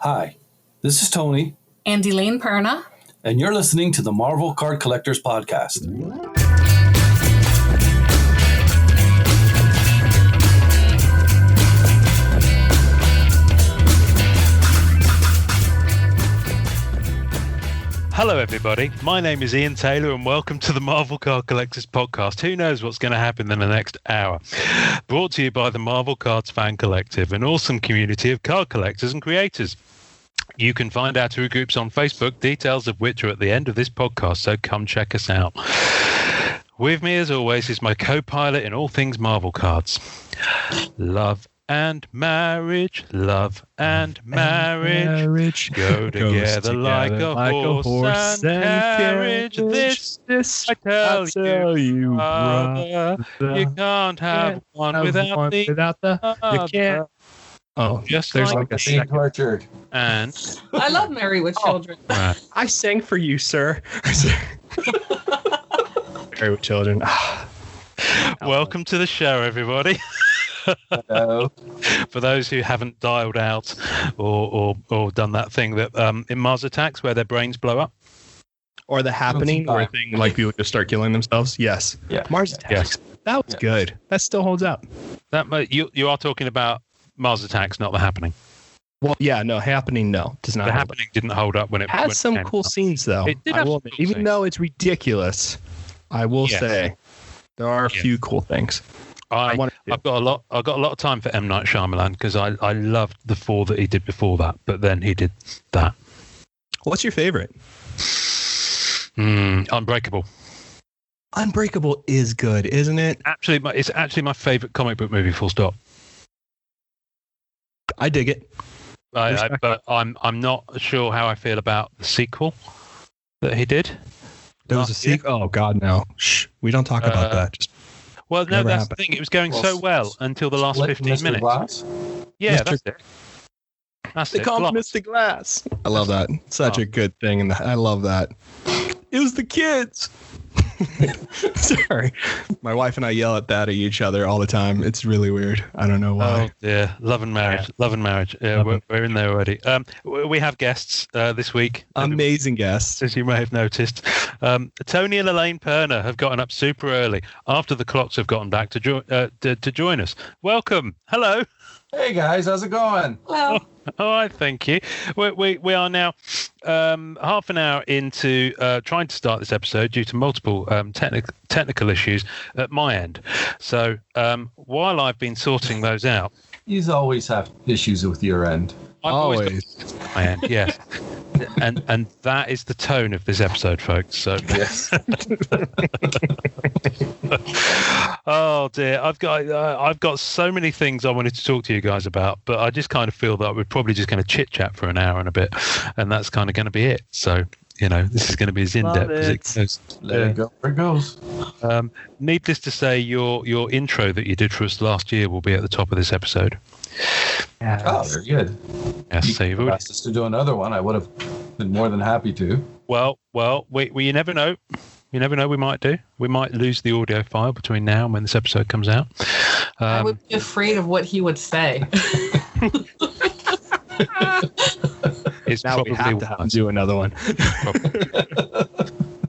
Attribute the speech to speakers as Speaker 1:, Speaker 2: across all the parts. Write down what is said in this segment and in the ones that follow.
Speaker 1: Hi, this is Tony.
Speaker 2: And Elaine Perna.
Speaker 1: And you're listening to the Marvel Card Collectors Podcast.
Speaker 3: Hello everybody, my name is Ian Taylor and welcome to the Marvel Card Collectors Podcast. Who knows what's going to happen in the next hour? Brought to you by the Marvel Cards Fan Collective, an awesome community of card collectors and creators. You can find our two groups on Facebook, details of which are at the end of this podcast, so come check us out. With me as always is my co-pilot in all things Marvel cards. Love and marriage, love and marriage, go together like a horse and carriage. This I tell you, brother, you can't have one without the other. You can't. Oh, just there's like a second.
Speaker 1: Tortured.
Speaker 3: And
Speaker 2: I love Married with Children.
Speaker 3: Right.
Speaker 4: I sang for you, sir. Married with Children.
Speaker 3: Welcome to the show, everybody.
Speaker 1: Hello.
Speaker 3: For those who haven't dialed out or done that thing that in Mars Attacks where their brains blow up,
Speaker 4: Or The Happening, where thing like people just start killing themselves. Yes.
Speaker 1: Yeah.
Speaker 4: Mars Attacks.
Speaker 3: Yes.
Speaker 4: That was good. That still holds up.
Speaker 3: that you are talking about Mars Attacks, not The Happening.
Speaker 4: Well, yeah, no, Happening, no, does not.
Speaker 3: The
Speaker 4: hold
Speaker 3: Happening didn't hold up when it
Speaker 4: up. Has
Speaker 3: when
Speaker 4: some
Speaker 3: it came
Speaker 4: cool
Speaker 3: out.
Speaker 4: scenes though.
Speaker 3: It did
Speaker 4: I
Speaker 3: have
Speaker 4: will
Speaker 3: some
Speaker 4: admit,
Speaker 3: cool
Speaker 4: even
Speaker 3: scenes.
Speaker 4: though it's ridiculous, I will
Speaker 3: Yes.
Speaker 4: say there are a
Speaker 3: Yes.
Speaker 4: few cool things.
Speaker 3: I've got a lot of time for M. Night Shyamalan because I loved the 4 that he did before that, but then he did that.
Speaker 4: What's your favorite?
Speaker 3: Unbreakable.
Speaker 4: Unbreakable is good, isn't it?
Speaker 3: It's actually my favorite comic book movie. Full stop.
Speaker 4: I dig it.
Speaker 3: But I'm not sure how I feel about the sequel that he did.
Speaker 4: There was a sequel. Oh God, no! Shh, we don't talk about that. Just
Speaker 3: Well, no,
Speaker 4: never
Speaker 3: that's
Speaker 4: happened.
Speaker 3: the thing. It was going so well until the last 15
Speaker 1: Mr.
Speaker 3: minutes.
Speaker 1: Glass?
Speaker 3: Yeah,
Speaker 4: Mr.
Speaker 3: that's it. That's
Speaker 4: they
Speaker 3: it.
Speaker 4: call him
Speaker 3: Glass.
Speaker 4: Mr. Glass. I love that. Such a good thing, and I love that. It was the kids. Sorry, my wife and I yell at each other all the time. It's really weird. I don't know why.
Speaker 3: Oh dear, love and marriage. Yeah, we're in there already. We have guests this week.
Speaker 4: Amazing guests.
Speaker 3: As you may have noticed, Tony and Elaine Perna have gotten up super early after the clocks have gotten back to join us. Welcome. Hello.
Speaker 1: Hey guys, how's it going?
Speaker 2: Hello.
Speaker 3: All right, thank you. We are now half an hour into trying to start this episode due to multiple technical issues at my end. So while I've been sorting those out,
Speaker 1: You always have issues with your end.
Speaker 3: I've
Speaker 4: Always.
Speaker 3: got my end, yes. And that is the tone of this episode, folks. So
Speaker 1: Yes.
Speaker 3: oh dear, I've got so many things I wanted to talk to you guys about, but I just kind of feel that we're probably just going to chit chat for an hour and a bit, and that's kind of going to be it. So this is going to be as in depth as it goes.
Speaker 1: Let it go where it goes.
Speaker 3: Needless to say, your intro that you did for us last year will be at the top of this episode.
Speaker 1: Oh, very good.
Speaker 3: Yes,
Speaker 1: You
Speaker 3: so you've
Speaker 1: could
Speaker 3: already.
Speaker 1: asked us to do another one. I would have been more than happy to.
Speaker 3: Well, you never know. You never know. We might do. We might lose the audio file between now and when this episode comes out.
Speaker 2: I would be afraid of what he would say.
Speaker 3: It's
Speaker 4: Now
Speaker 3: probably
Speaker 4: we have to have him do another one.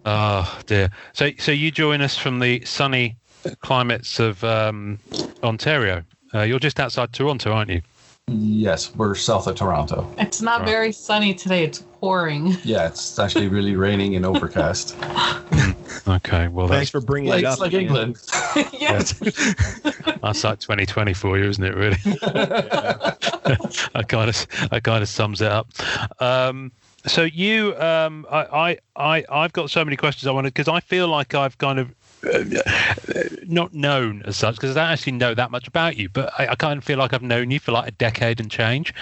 Speaker 3: Oh dear. So you join us from the sunny climates of Ontario. You're just outside Toronto, aren't you?
Speaker 1: Yes, we're south of Toronto.
Speaker 2: It's not very sunny today. It's pouring.
Speaker 1: Yeah, it's actually really raining and overcast.
Speaker 3: Okay, well
Speaker 4: Thanks
Speaker 3: that's
Speaker 4: for bringing
Speaker 1: Like,
Speaker 4: it
Speaker 1: it's
Speaker 4: up.
Speaker 1: like
Speaker 4: Ian.
Speaker 1: England.
Speaker 2: Yes.
Speaker 3: that's like 2020 for you, isn't it? Really, that kind of sums it up. So you, I've got so many questions I wanted because I feel like I've kind of not known as such because I don't actually know that much about you, but I kind of feel like I've known you for like a decade and change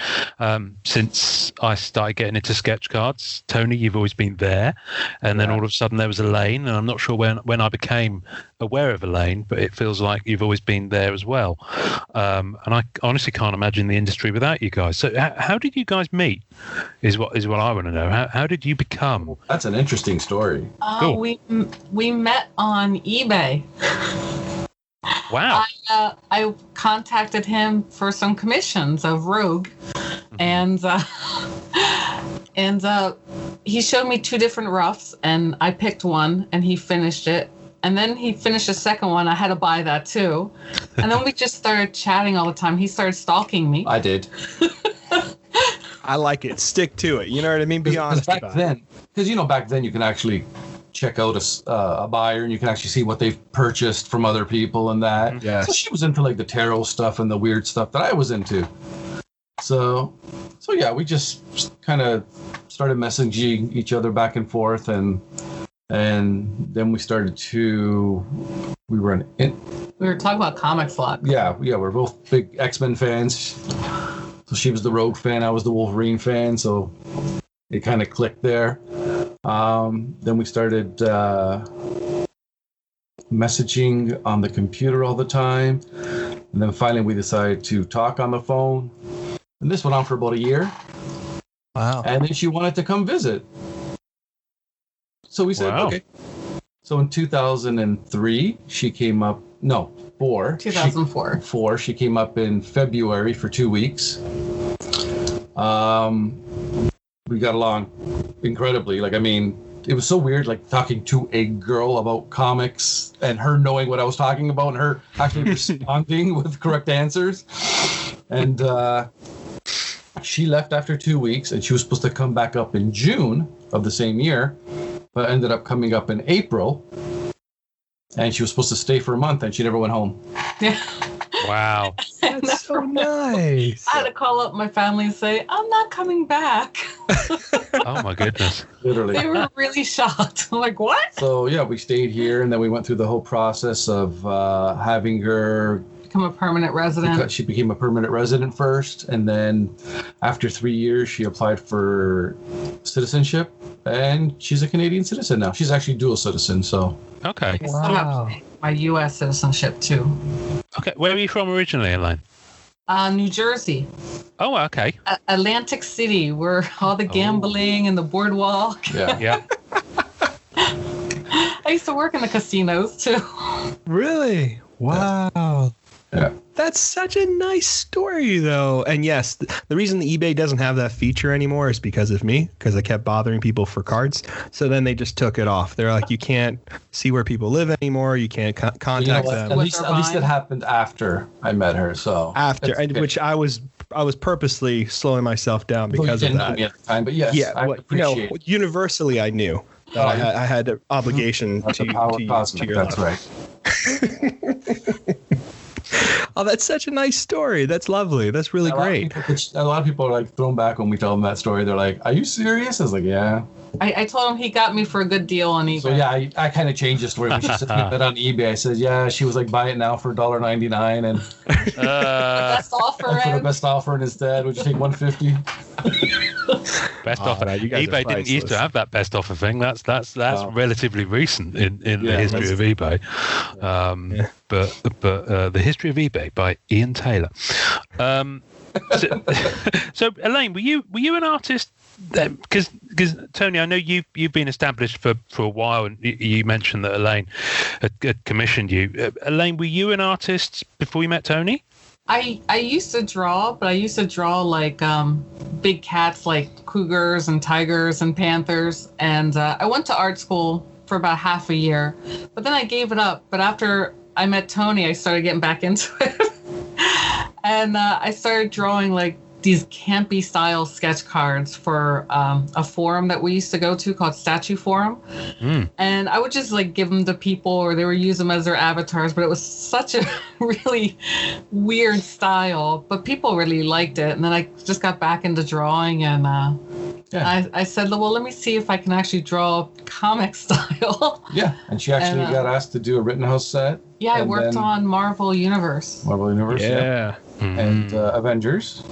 Speaker 3: since I started getting into sketch cards. Tony, you've always been there, and then all of a sudden there was Elaine, and I'm not sure when I became aware of Elaine, but it feels like you've always been there as well. And I honestly can't imagine the industry without you guys. So how did you guys meet? Is what I want to know. How did you become?
Speaker 1: That's an interesting story.
Speaker 3: Cool.
Speaker 2: We met on eBay.
Speaker 3: Wow.
Speaker 2: I contacted him for some commissions of Rogue, and And he showed me 2 different roughs, and I picked one, and he finished it. And then he finished the second one. I had to buy that too. And then we just started chatting all the time. He started stalking me.
Speaker 1: I did.
Speaker 4: I like it. Stick to it. You know what I mean? Be honest
Speaker 1: back
Speaker 4: about
Speaker 1: then, because back then you can actually check out a buyer and you can actually see what they've purchased from other people and that.
Speaker 4: Yeah.
Speaker 1: So she was into like the tarot stuff and the weird stuff that I was into. So yeah, we just kind of started messaging each other back and forth, and then we started to. We were
Speaker 2: talking about comics a lot.
Speaker 1: Yeah, we're both big X-Men fans. So she was the Rogue fan, I was the Wolverine fan. So it kind of clicked there. Then we started messaging on the computer all the time, and then finally we decided to talk on the phone. And this went on for about a year.
Speaker 4: Wow.
Speaker 1: And then she wanted to come visit. So we said, okay. So in 2003, she came up. No, 2004. She came up in February for 2 weeks. We got along incredibly. It was so weird, talking to a girl about comics and her knowing what I was talking about and her actually responding with correct answers. And she left after 2 weeks, and she was supposed to come back up in June of the same year, but ended up coming up in April. And she was supposed to stay for a month, and she never went home.
Speaker 2: Yeah.
Speaker 3: Wow.
Speaker 4: That's so nice.
Speaker 2: I had to call up my family and say, I'm not coming back.
Speaker 3: Oh, my goodness.
Speaker 1: Literally.
Speaker 2: They were really shocked. I'm like, what?
Speaker 1: So, yeah, we stayed here, and then we went through the whole process of having her
Speaker 2: become a permanent resident.
Speaker 1: She became a permanent resident first, and then after 3 years, she applied for citizenship, and she's a Canadian citizen now. She's actually dual citizen, so.
Speaker 3: Okay.
Speaker 2: I still have my U.S. citizenship, too.
Speaker 3: Okay. Where are you from originally, Elaine?
Speaker 2: New Jersey.
Speaker 3: Oh, okay.
Speaker 2: Atlantic City, where all the gambling and the boardwalk.
Speaker 1: Yeah.
Speaker 3: Yeah.
Speaker 2: I used to work in the casinos, too.
Speaker 4: Really? Wow.
Speaker 1: Yeah.
Speaker 4: That's such a nice story, though. And yes, the reason the eBay doesn't have that feature anymore is because of me, because I kept bothering people for cards. So then they just took it off. They're like, you can't see where people live anymore. You can't contact them.
Speaker 1: At least it happened after I met her. So
Speaker 4: which I was purposely slowing myself down because of that.
Speaker 1: Know me at the time, but yes, I appreciate it.
Speaker 4: Universally, I knew that I had an obligation to your
Speaker 1: That's
Speaker 4: life.
Speaker 1: right.
Speaker 4: Oh, that's such a nice story. That's lovely. That's really great.
Speaker 1: A lot of people are thrown back when we tell them that story. They're like, "Are you serious?" I was like, "Yeah."
Speaker 2: I told him he got me for a good deal on eBay.
Speaker 1: So yeah, I kind of changed the story when she said that on eBay. I said, "Yeah, she was like, buy it now for $1.99 and
Speaker 2: best offer.
Speaker 1: For the best offer instead, would you take $150?"
Speaker 3: Best offer. eBay didn't used to have that best offer thing. That's relatively recent in the history of eBay. But the history of eBay by Ian Taylor. So Elaine, were you an artist? Because Tony, I know you've been established for a while, and you mentioned that Elaine had commissioned you. Elaine, were you an artist before you met Tony?
Speaker 2: I used to draw, but I used to draw big cats like cougars and tigers and panthers. And I went to art school for about half a year, but then I gave it up. But after I met Tony, I started getting back into it. And I started drawing these campy style sketch cards for a forum that we used to go to called Statue Forum. And I would just give them to people, or they would use them as their avatars, but it was such a really weird style, but people really liked it. And then I just got back into drawing, and I said, well, let me see if I can actually draw comic style.
Speaker 1: Yeah, and she actually got asked to do a Rittenhouse set.
Speaker 2: Yeah, I worked on Marvel Universe.
Speaker 1: Yeah. And Avengers.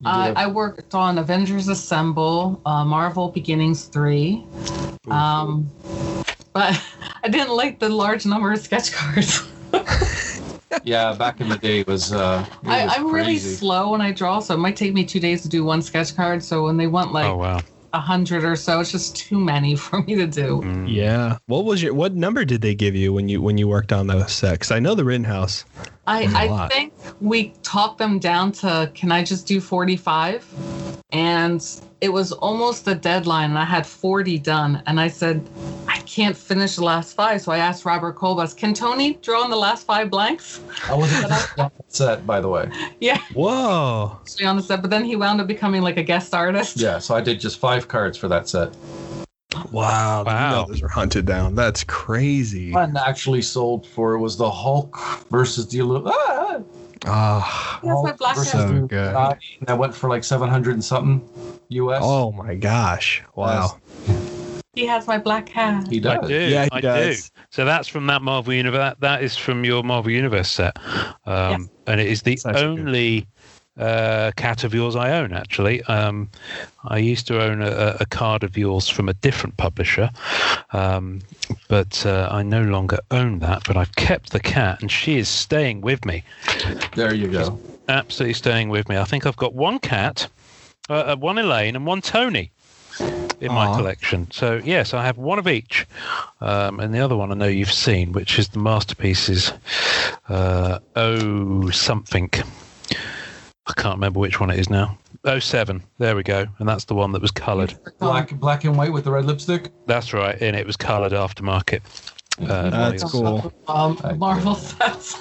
Speaker 2: I worked on Avengers Assemble, Marvel Beginnings 3. But I didn't like the large number of sketch cards.
Speaker 1: Yeah, back in the day it was
Speaker 2: I'm really slow when I draw, so it might take me 2 days to do one sketch card. So when they want 100 or so, it's just too many for me to do.
Speaker 4: Yeah. What number did they give you when you worked on those sets? I know the Rittenhouse.
Speaker 2: I think we talked them down to, can I just do 45? and it was almost the deadline, and I had 40 done, and I said, I can't finish the last 5, so I asked Robert Colbus, can Tony draw on the last 5 blanks?
Speaker 1: I wasn't on that set, by the way.
Speaker 2: Yeah,
Speaker 4: Whoa.
Speaker 2: actually on the set, but then he wound up becoming like a guest artist.
Speaker 1: Yeah, so I did just 5 cards for that set.
Speaker 4: Wow.
Speaker 3: Wow.
Speaker 4: Those are hunted down. That's crazy.
Speaker 1: One actually sold for, it was the Hulk versus the
Speaker 4: Ah.
Speaker 2: That's my black
Speaker 1: versus
Speaker 2: hat.
Speaker 4: So
Speaker 1: the
Speaker 4: good.
Speaker 1: Illuminati, and that went for like 700 and something US.
Speaker 4: Oh my gosh. Wow.
Speaker 2: He has my black hat.
Speaker 1: He
Speaker 3: I
Speaker 1: does.
Speaker 3: do.
Speaker 4: Yeah, he
Speaker 3: I
Speaker 4: does.
Speaker 3: do. So that's from that Marvel Universe. That is from your Marvel Universe set, and it is the
Speaker 4: That's actually
Speaker 3: only cat of yours I own. Actually, I used to own a card of yours from a different publisher, but I no longer own that. But I've kept the cat, and she is staying with me.
Speaker 1: There you go.
Speaker 3: Absolutely staying with me. I think I've got one cat, one Elaine, and one Tony in my
Speaker 4: Aw.
Speaker 3: collection. So yes, I have one of each, and the other one I know you've seen, which is the Masterpieces. Something. I can't remember which one it is now. 07. There we go, and that's the one that was coloured.
Speaker 1: Black and white with the red lipstick.
Speaker 3: That's right, and it was coloured aftermarket.
Speaker 4: That's cool.
Speaker 2: Marvel sets.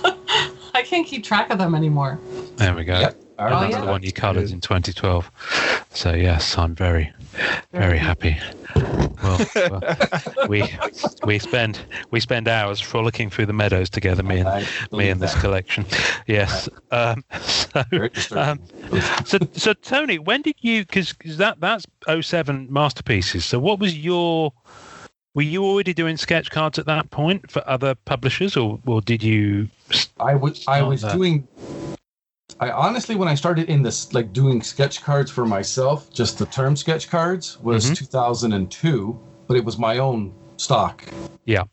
Speaker 2: I can't keep track of them anymore.
Speaker 3: There we go.
Speaker 1: Yep.
Speaker 3: And
Speaker 1: Oh,
Speaker 3: that's
Speaker 2: yeah.
Speaker 3: the one you coloured in 2012. So yes, I'm very, very happy. Well, we spend hours frolicking through the meadows together, me and this collection. Yes. So Tony, when did you? Because that's 07 Masterpieces. So what was your? Were you already doing sketch cards at that point for other publishers, or did you?
Speaker 1: I was doing. I honestly, when I started in this, like doing sketch cards for myself, just the term sketch cards, was 2002, but it was my own stock.
Speaker 3: Yeah.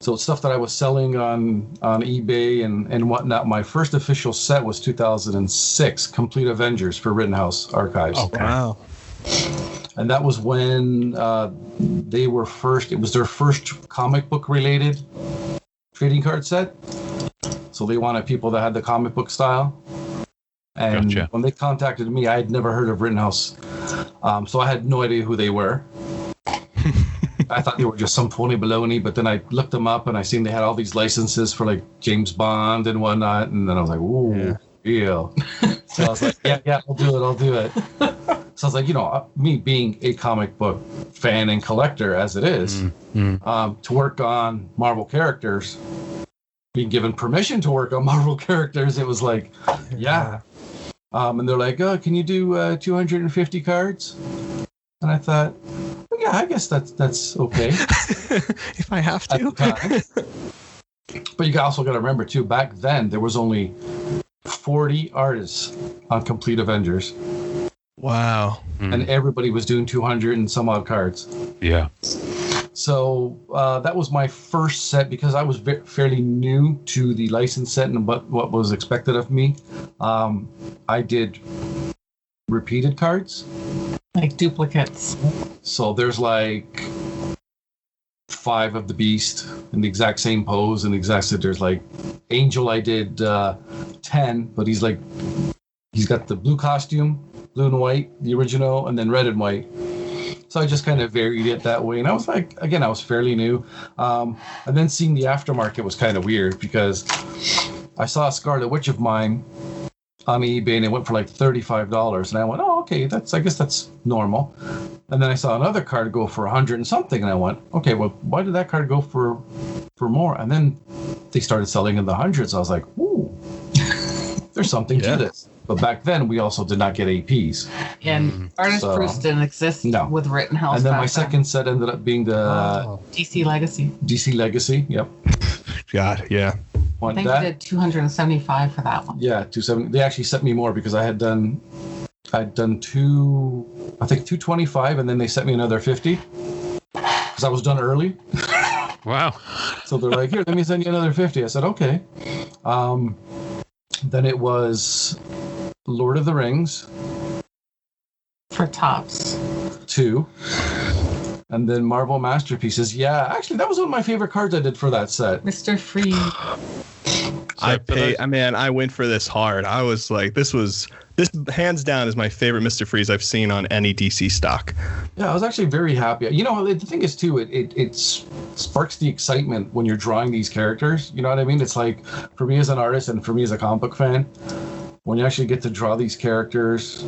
Speaker 1: So it's stuff that I was selling on eBay and whatnot. My first official set was 2006, Complete Avengers for Rittenhouse Archives.
Speaker 3: Okay.
Speaker 4: Wow.
Speaker 1: And that was when they were first, it was their first comic book related trading card set. So they wanted people that had the comic book style. And
Speaker 3: Gotcha.
Speaker 1: when they contacted me, I had never heard of Rittenhouse. So I had no idea who they were. I thought they were just some phony baloney, but then I looked them up and I seen they had all these licenses for like James Bond and whatnot. And then I was like, ooh, real. So I was like, yeah, I'll do it. So I was like, me being a comic book fan and collector as it is, to work on Marvel characters, being given permission to work on Marvel characters, it was like, yeah. And they're like, oh, can you do 250 cards? And I thought, well, yeah, I guess that's okay.
Speaker 4: If I have
Speaker 1: At
Speaker 4: to.
Speaker 1: the time. But you also got to remember, too, back then, there was only 40 artists on Complete Avengers.
Speaker 4: Wow.
Speaker 1: And everybody was doing 200 and some odd cards.
Speaker 3: Yeah.
Speaker 1: So that was my first set because I was fairly new to the license set and what was expected of me. I did repeated cards.
Speaker 2: Like duplicates.
Speaker 1: So there's like 5 of the Beast in the exact same pose and the exact set. There's like Angel, I did 10, but he's got the blue costume, blue and white, the original, and then red and white. So I just kind of varied it that way. And I was like, again, I was fairly new. And then seeing the aftermarket was kind of weird because I saw a Scarlet Witch of mine on eBay and it went for like $35. And I went, oh, okay, I guess that's normal. And then I saw another card go for 100 and something. And I went, okay, well, why did that card go for more? And then they started selling in the hundreds. I was like, ooh, there's something to this. But back then, we also did not get APs.
Speaker 2: And artist proofs didn't exist with Rittenhouse.
Speaker 1: And then my second set ended up being the
Speaker 2: DC Legacy.
Speaker 1: DC Legacy, yep.
Speaker 4: God, yeah.
Speaker 2: I think we did 275 for that one.
Speaker 1: Yeah, 270. They actually sent me more because I'd done 225, and then they sent me another 50 because I was done early.
Speaker 3: Wow.
Speaker 1: So they're like, here, let me send you another 50. I said, okay. Then it was Lord of the Rings.
Speaker 2: For tops.
Speaker 1: 2. And then Marvel Masterpieces. Yeah, actually, that was one of my favorite cards I did for that set.
Speaker 2: Mr. Freeze.
Speaker 4: I went for this hard. I was like, this hands down is my favorite Mr. Freeze I've seen on any DC stock.
Speaker 1: Yeah, I was actually very happy. You know, the thing is too, it sparks the excitement when you're drawing these characters. You know what I mean? It's like, for me as an artist and for me as a comic book fan, when you actually get to draw these characters,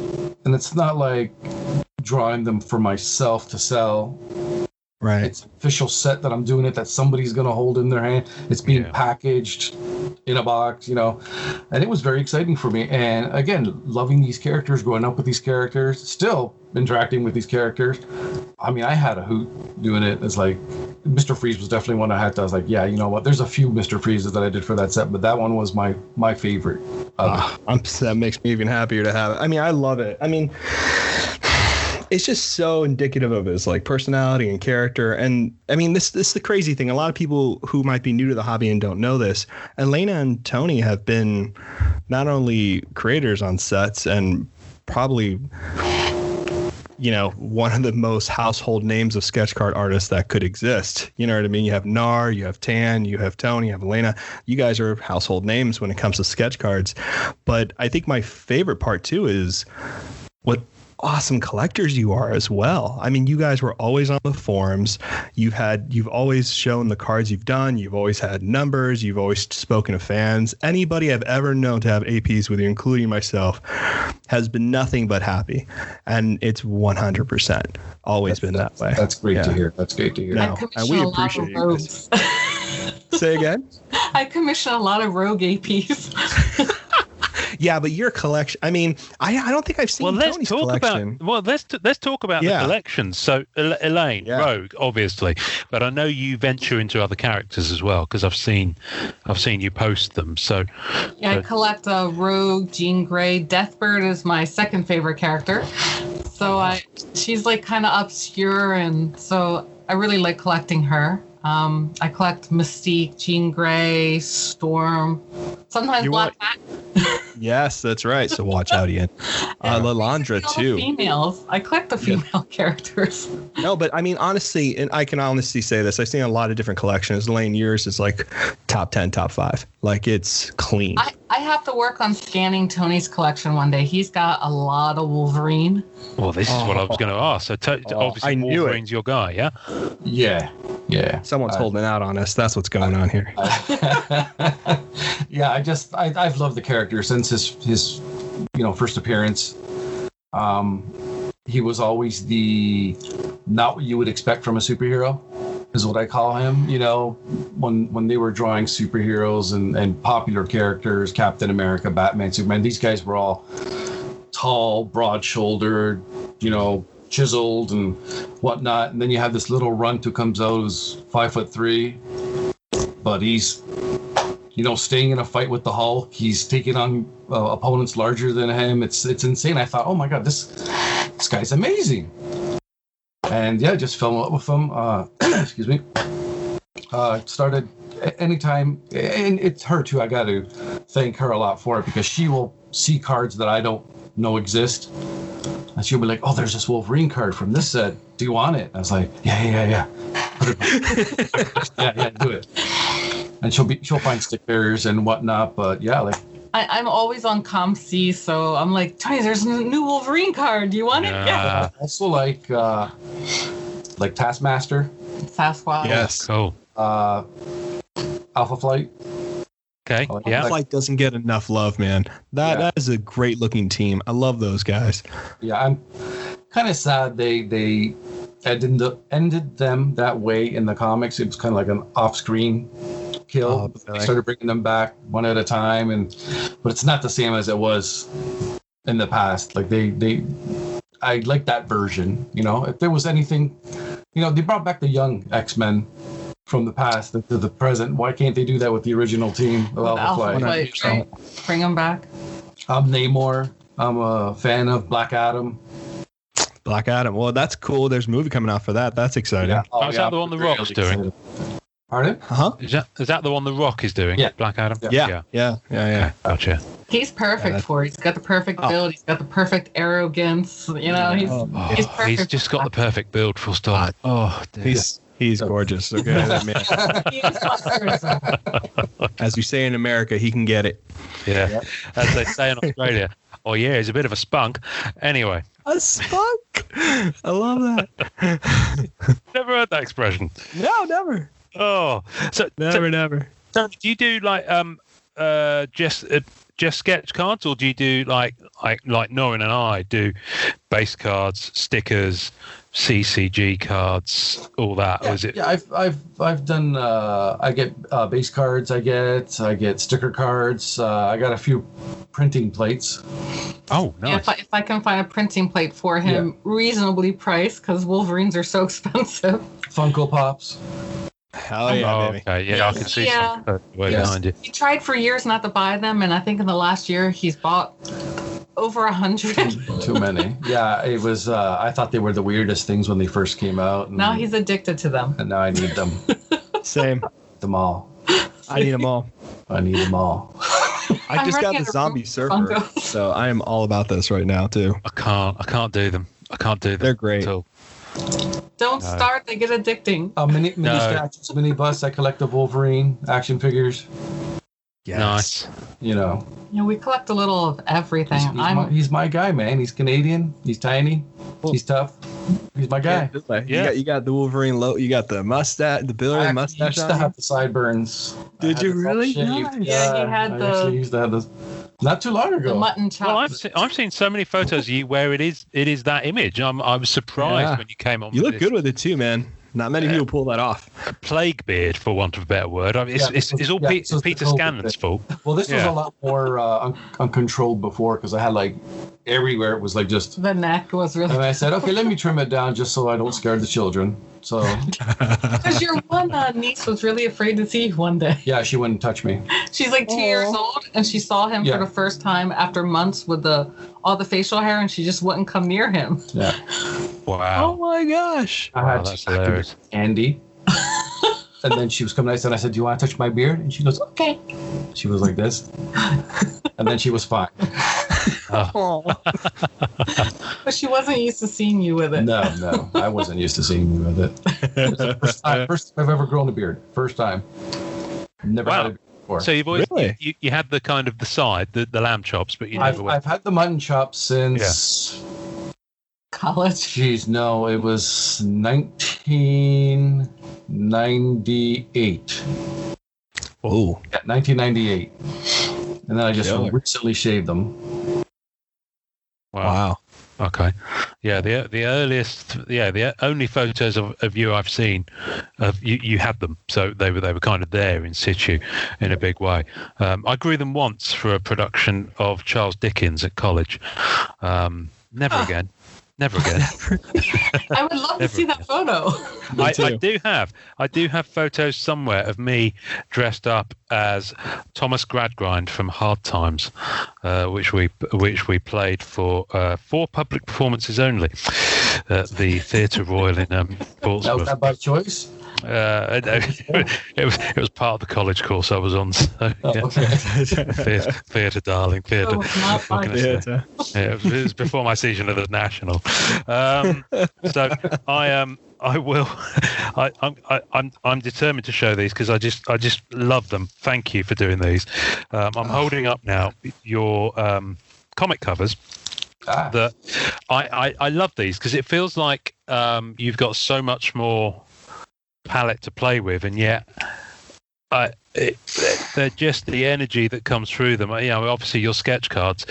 Speaker 1: and it's not like drawing them for myself to sell.
Speaker 4: Right.
Speaker 1: It's an official set that I'm doing it, that somebody's going to hold in their hand. It's being packaged in a box, you know, and it was very exciting for me. And again, loving these characters, growing up with these characters, still interacting with these characters. I mean, I had a hoot doing it. It's like, Mr. Freeze was definitely one I had to, I was like, yeah, you know what, there's a few Mr. Freezes that I did for that set, but that one was my favorite.
Speaker 4: That makes me even happier to have it. I mean, I love it. I mean, it's just so indicative of his like personality and character. And I mean, this is the crazy thing. A lot of people who might be new to the hobby and don't know this, Elaine and Tony have been not only creators on sets and probably, you know, one of the most household names of sketch card artists that could exist. You know what I mean? You have Nar, you have Tan, you have Tony, you have Elena. You guys are household names when it comes to sketch cards. But I think my favorite part too is what awesome collectors you are as well. I mean, you guys were always on the forums. You've always shown the cards you've done. You've always had numbers. You've always spoken to fans. Anybody I've ever known to have APs with you, including myself, has been nothing but happy. And it's 100% always been that way.
Speaker 1: That's great to hear. That's great to hear.
Speaker 4: No, and we appreciate you guys. Say again?
Speaker 2: I commission a lot of rogue APs.
Speaker 4: Yeah, but your collection. I mean, I don't think I've seen Tony's collection.
Speaker 3: Let's talk about the collections. So Elaine, Rogue, obviously, but I know you venture into other characters as well because I've seen you post them. So
Speaker 2: I collect Rogue, Jean Grey. Deathbird is my second favorite character. So she's like kind of obscure, and so I really like collecting her. I collect Mystique, Jean Grey, Storm, sometimes Black Cat.
Speaker 4: Yes, that's right. So watch out, Ian. Lalandra too.
Speaker 2: Females. I collect the female characters.
Speaker 4: No, but I mean, honestly, and I can honestly say this. I've seen a lot of different collections. Elaine, yours is like top 10, top 5. Like it's clean.
Speaker 2: I have to work on scanning Tony's collection one day. He's got a lot of Wolverine.
Speaker 3: Well, this is what I was going to ask. So obviously Wolverine's your guy, yeah?
Speaker 1: Yeah.
Speaker 4: Someone's holding out on us. That's what's going on here.
Speaker 1: Yeah, I've loved the character since his first appearance. He was always the not what you would expect from a superhero, is what I call him. You know, when they were drawing superheroes and popular characters, Captain America, Batman, Superman, these guys were all tall, broad-shouldered, chiseled and whatnot. And then you have this little runt who comes out who's 5'3", but he's staying in a fight with the Hulk. He's taking on opponents larger than him. It's insane. I thought, oh my god, this guy's amazing. And yeah, just fell in love with him. Excuse me. Started anytime, and it's her too. I got to thank her a lot for it, because she will see cards that I don't know exist. And she'll be like, oh, there's this Wolverine card from this set. Do you want it? I was like, yeah. yeah, do it. And she'll find stickers and whatnot. But yeah, like
Speaker 2: I'm always on ComC, so I'm like, Tony, there's a new Wolverine card. Do you want it? Yeah.
Speaker 1: Also like Taskmaster.
Speaker 2: Sasquatch.
Speaker 4: Yes.
Speaker 3: Cool.
Speaker 1: Alpha Flight.
Speaker 3: Okay. Yeah.
Speaker 4: Flight doesn't get enough love, man. That is a great looking team. I love those guys.
Speaker 1: Yeah, I'm kind of sad they ended them that way in the comics. It was kind of like an off-screen kill. They started bringing them back one at a time, but it's not the same as it was in the past. Like I like that version. If there was anything, they brought back the young X-Men from the past to the present. Why can't they do that with the original team of Alpha Flight?
Speaker 2: Right. Bring them back.
Speaker 1: I'm Namor. I'm a fan of Black Adam.
Speaker 4: Black Adam. Well, that's cool. There's a movie coming out for that. That's exciting.
Speaker 3: Yeah. Is that the one The Rock's doing?
Speaker 1: Pardon?
Speaker 4: Huh?
Speaker 3: Is that the one The Rock is doing?
Speaker 1: Yeah.
Speaker 3: Black Adam?
Speaker 4: Yeah.
Speaker 3: Okay, gotcha.
Speaker 2: He's perfect for it. He's got the perfect build. He's got the perfect arrogance. He's perfect.
Speaker 3: He's just got the perfect build, full stop.
Speaker 4: He's He's gorgeous. Okay, that man.
Speaker 2: He is monstrous.
Speaker 4: As we say in America, he can get it.
Speaker 3: Yeah.
Speaker 1: Yep.
Speaker 3: As they say in Australia. Oh, yeah, he's a bit of a spunk. Anyway,
Speaker 4: A spunk. I love that.
Speaker 3: never heard that expression.
Speaker 4: No, never.
Speaker 3: Oh, so
Speaker 4: Never.
Speaker 3: Tony, do you do like just sketch cards, or do you do like Norrin and I do base cards, stickers, CCG cards, all that?
Speaker 1: Yeah,
Speaker 3: or is it?
Speaker 1: yeah, I've done. I get base cards. I get sticker cards. I got a few printing plates.
Speaker 3: Oh,
Speaker 2: Yeah,
Speaker 3: nice.
Speaker 2: if I can find a printing plate for him reasonably priced, because Wolverines are so expensive.
Speaker 1: Funko Pops.
Speaker 4: Hell yeah, baby.
Speaker 3: Okay, yeah, I can see
Speaker 2: Yeah.
Speaker 3: some way
Speaker 1: Yes.
Speaker 3: behind you.
Speaker 2: He tried for years not to buy them, and I think in the last year he's bought over 100.
Speaker 1: Too many. Yeah, it was. I thought they were the weirdest things when they first came out. And,
Speaker 2: Now he's addicted to them.
Speaker 1: and now I need them.
Speaker 4: Same.
Speaker 1: Them all.
Speaker 4: I need them all.
Speaker 1: I need them all.
Speaker 4: I
Speaker 2: I'm
Speaker 4: just got
Speaker 2: running
Speaker 4: the
Speaker 2: out of
Speaker 4: zombie
Speaker 2: room for
Speaker 4: surfer,
Speaker 2: Funko.
Speaker 4: so I am all about this right now too.
Speaker 3: I can't do them. I can't do them.
Speaker 4: They're great.
Speaker 3: At all.
Speaker 2: Don't
Speaker 3: No.
Speaker 2: start; they get addicting.
Speaker 1: Mini
Speaker 3: No.
Speaker 1: statues, mini bus. I collect the Wolverine action figures.
Speaker 3: Nice.
Speaker 1: You know,
Speaker 2: You know, we collect a little of everything.
Speaker 1: he's my guy, man. He's Canadian. He's tiny.
Speaker 4: Cool.
Speaker 1: He's tough. He's my guy.
Speaker 3: Yeah.
Speaker 4: You got the Wolverine low. You got the mustache, the
Speaker 1: I
Speaker 4: Billy
Speaker 1: actually
Speaker 4: mustache
Speaker 1: used
Speaker 4: on
Speaker 1: to
Speaker 4: you?
Speaker 1: have the sideburns. I
Speaker 4: Did
Speaker 1: had
Speaker 4: you
Speaker 1: the
Speaker 4: really?
Speaker 1: self-shaved.
Speaker 4: Nice.
Speaker 2: Yeah, he had
Speaker 1: I
Speaker 2: the-
Speaker 1: actually used to have this. Not too long
Speaker 2: the
Speaker 1: ago.
Speaker 2: mutton chop.
Speaker 3: Well, I've seen so many photos of you where it is that image. I was surprised
Speaker 4: Yeah.
Speaker 3: when you came on.
Speaker 4: You
Speaker 3: with
Speaker 4: look
Speaker 3: this
Speaker 4: good with it too, man. Not many people pull that off.
Speaker 3: plague beard, for want of a better word. I mean,
Speaker 1: Yeah,
Speaker 3: it's all
Speaker 1: yeah, this was
Speaker 3: Peter
Speaker 1: the COVID
Speaker 3: Scannon's
Speaker 1: thing.
Speaker 3: fault.
Speaker 1: Well, this was
Speaker 3: Yeah.
Speaker 1: a lot more uncontrolled before because I had like everywhere it was like just.
Speaker 2: The neck was really.
Speaker 1: And I said, okay, let me trim it down just so I don't scare the children. So
Speaker 2: Because your one niece was really afraid to see you one day.
Speaker 1: yeah, she wouldn't touch me.
Speaker 2: She's like 2 years old, and she saw him
Speaker 1: Yeah.
Speaker 2: for the first time after months with all the facial hair, and she just wouldn't come near him.
Speaker 1: Yeah,
Speaker 4: Oh
Speaker 3: Wow.
Speaker 4: my gosh.
Speaker 1: I
Speaker 3: Wow,
Speaker 1: had
Speaker 3: that's
Speaker 1: I had to
Speaker 3: hilarious.
Speaker 1: be Andy. And then she was coming nice, and I said, "Do you want to touch my beard?" And she goes, "Okay." She was like this, and then she was fine.
Speaker 4: Oh.
Speaker 2: But she wasn't used to seeing you with it.
Speaker 1: No, I wasn't used to seeing you with it. It was the first time I've ever grown a beard. First time. Never
Speaker 3: Wow.
Speaker 1: had a beard before.
Speaker 3: So you've always
Speaker 4: Really?
Speaker 3: you had the kind of the side, the lamb chops, but you never went.
Speaker 1: I've had the mutton chops since.
Speaker 2: College.
Speaker 1: Geez, no, it was 1998.
Speaker 4: Oh.
Speaker 1: Yeah, 1998. And then I just
Speaker 4: Killer.
Speaker 1: recently shaved them.
Speaker 4: Wow.
Speaker 3: Okay. Yeah, the earliest, the only photos of you I've seen, of you had them, so they were kind of there in situ, in a big way. I grew them once for a production of Charles Dickens at college. Never again. Never again.
Speaker 2: I would love to
Speaker 3: Never
Speaker 2: see that photo.
Speaker 3: I
Speaker 4: too.
Speaker 3: do have photos somewhere of me dressed up as Thomas Gradgrind from Hard Times, which we played for 4 public performances only at the Theatre Royal in
Speaker 1: That was
Speaker 3: Portsmouth.
Speaker 1: that by choice?
Speaker 3: No, it was part of the college course I was on. So,
Speaker 1: Oh,
Speaker 3: yeah.
Speaker 1: okay.
Speaker 3: Theatre, darling, theatre.
Speaker 2: Oh, it's not
Speaker 3: What can I say? Yeah, it was before my season of the National. So I'm determined to show these because I just love them. Thank you for doing these. I'm holding up now your comic covers. That I love these because it feels like you've got so much more palette to play with, and yet they're just the energy that comes through them. You know, obviously your sketch cards.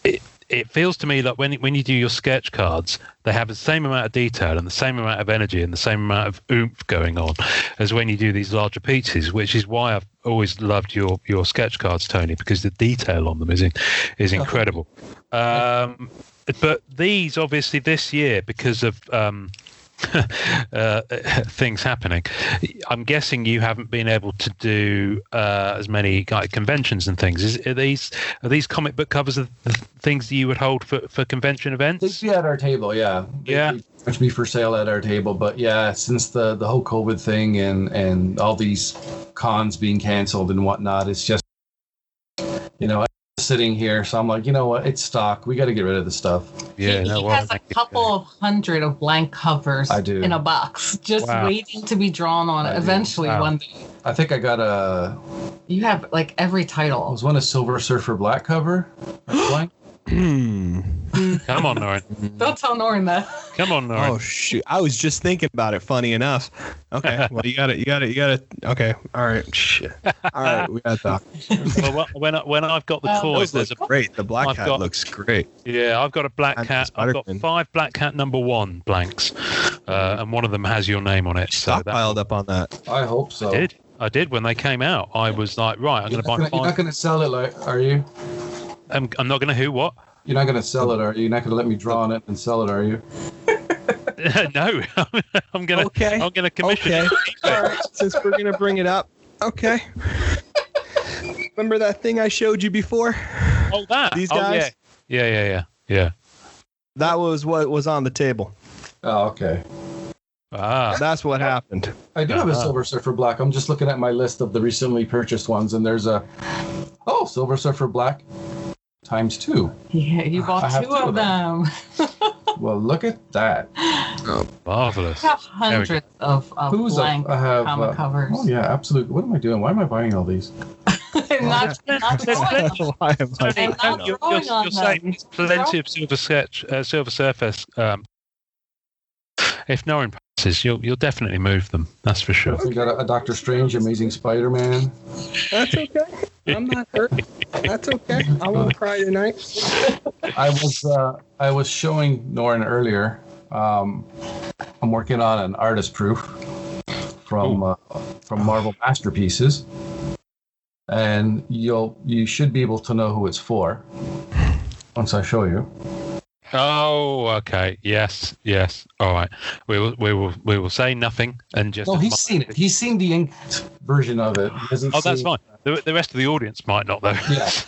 Speaker 3: It feels to me like when you do your sketch cards, they have the same amount of detail and the same amount of energy and the same amount of oomph going on as when you do these larger pieces, which is why I've always loved your sketch cards, Tony, because the detail on them is incredible. But these, obviously, this year, because of things happening, I'm guessing you haven't been able to do as many conventions and things. Are these comic book covers of the things that you would hold for convention events?
Speaker 1: They'd be at our table, yeah. They'd be for sale at our table, but yeah, since the whole COVID thing and all these cons being canceled and whatnot, it's just, you know, sitting here, so I'm like, you know what? It's stock. We got to get rid of the stuff.
Speaker 3: Yeah,
Speaker 2: he
Speaker 3: no,
Speaker 2: has a couple of hundred of blank covers
Speaker 1: I do.
Speaker 2: in a box, just
Speaker 3: Wow.
Speaker 2: waiting to be drawn on
Speaker 1: I do.
Speaker 2: eventually
Speaker 3: Wow.
Speaker 2: one day.
Speaker 1: I think I got a.
Speaker 2: You have like every title.
Speaker 1: Was one a Silver Surfer Black cover? Blank?
Speaker 3: Come on, Norrin.
Speaker 2: Don't tell Norrin that.
Speaker 3: Come on, Norrin.
Speaker 4: Oh shoot! I was just thinking about it. Funny enough. Okay. Well, you got it. Okay. All right. Shit. All right. We got to talk.
Speaker 3: Well, when I've got the toys,
Speaker 4: Those
Speaker 3: there's
Speaker 4: look great. The black
Speaker 3: I've
Speaker 4: cat
Speaker 3: got-
Speaker 4: looks great.
Speaker 3: I've got a black
Speaker 4: And
Speaker 3: cat. I've got
Speaker 4: Spider-Man.
Speaker 3: 5 Black Cat #1 blanks, and one of them has your name on it. So that
Speaker 4: Stockpiled up on that.
Speaker 1: I hope so.
Speaker 3: I did when they came out. I was like, right, I'm going to buy
Speaker 1: You're not
Speaker 3: 5.
Speaker 1: going to sell it, like, are you?
Speaker 3: I'm not going to who what?
Speaker 1: You're not going to sell it, are you? You're not going to let me draw on it and sell it, are you?
Speaker 3: No, I'm gonna
Speaker 4: Okay.
Speaker 3: I'm gonna commission
Speaker 4: Okay.
Speaker 3: it.
Speaker 4: All right. Since we're gonna bring it up. Okay. Remember that thing I showed you before?
Speaker 3: Oh, that
Speaker 4: These
Speaker 3: Oh,
Speaker 4: guys?
Speaker 3: yeah.
Speaker 4: That was what was on the table.
Speaker 1: Oh, okay.
Speaker 3: Ah,
Speaker 4: That's what happened.
Speaker 1: I do have a Silver Surfer Black. I'm just looking at my list of the recently purchased ones, and there's a Silver Surfer Black ×2.
Speaker 2: Yeah, you
Speaker 1: I
Speaker 2: bought
Speaker 1: have
Speaker 2: 2 of them.
Speaker 1: Well, look at that.
Speaker 3: marvelous.
Speaker 2: I have hundreds of
Speaker 1: Who's
Speaker 2: blank
Speaker 1: I have
Speaker 2: comic covers.
Speaker 1: Oh yeah, absolutely. What am I doing? Why am I buying all these?
Speaker 2: not drawing on
Speaker 4: Why am I-
Speaker 2: And not
Speaker 3: You're
Speaker 2: drawing on
Speaker 3: saying
Speaker 2: them.
Speaker 3: plenty of Silver Surface. If Norrin passes, you'll definitely move them. That's for sure.
Speaker 1: We got a Doctor Strange, Amazing Spider-Man.
Speaker 4: That's okay. I'm not hurt. That's okay. I won't cry tonight.
Speaker 1: I was showing Norrin earlier. I'm working on an artist proof from Marvel Masterpieces, and you should be able to know who it's for once I show you.
Speaker 3: Oh, okay. Yes. All right. We will say nothing and just.
Speaker 1: No, he's seen it. He's seen the inked version of it. He hasn't
Speaker 3: Oh, that's
Speaker 1: seen-
Speaker 3: fine. The rest of the audience might not, though.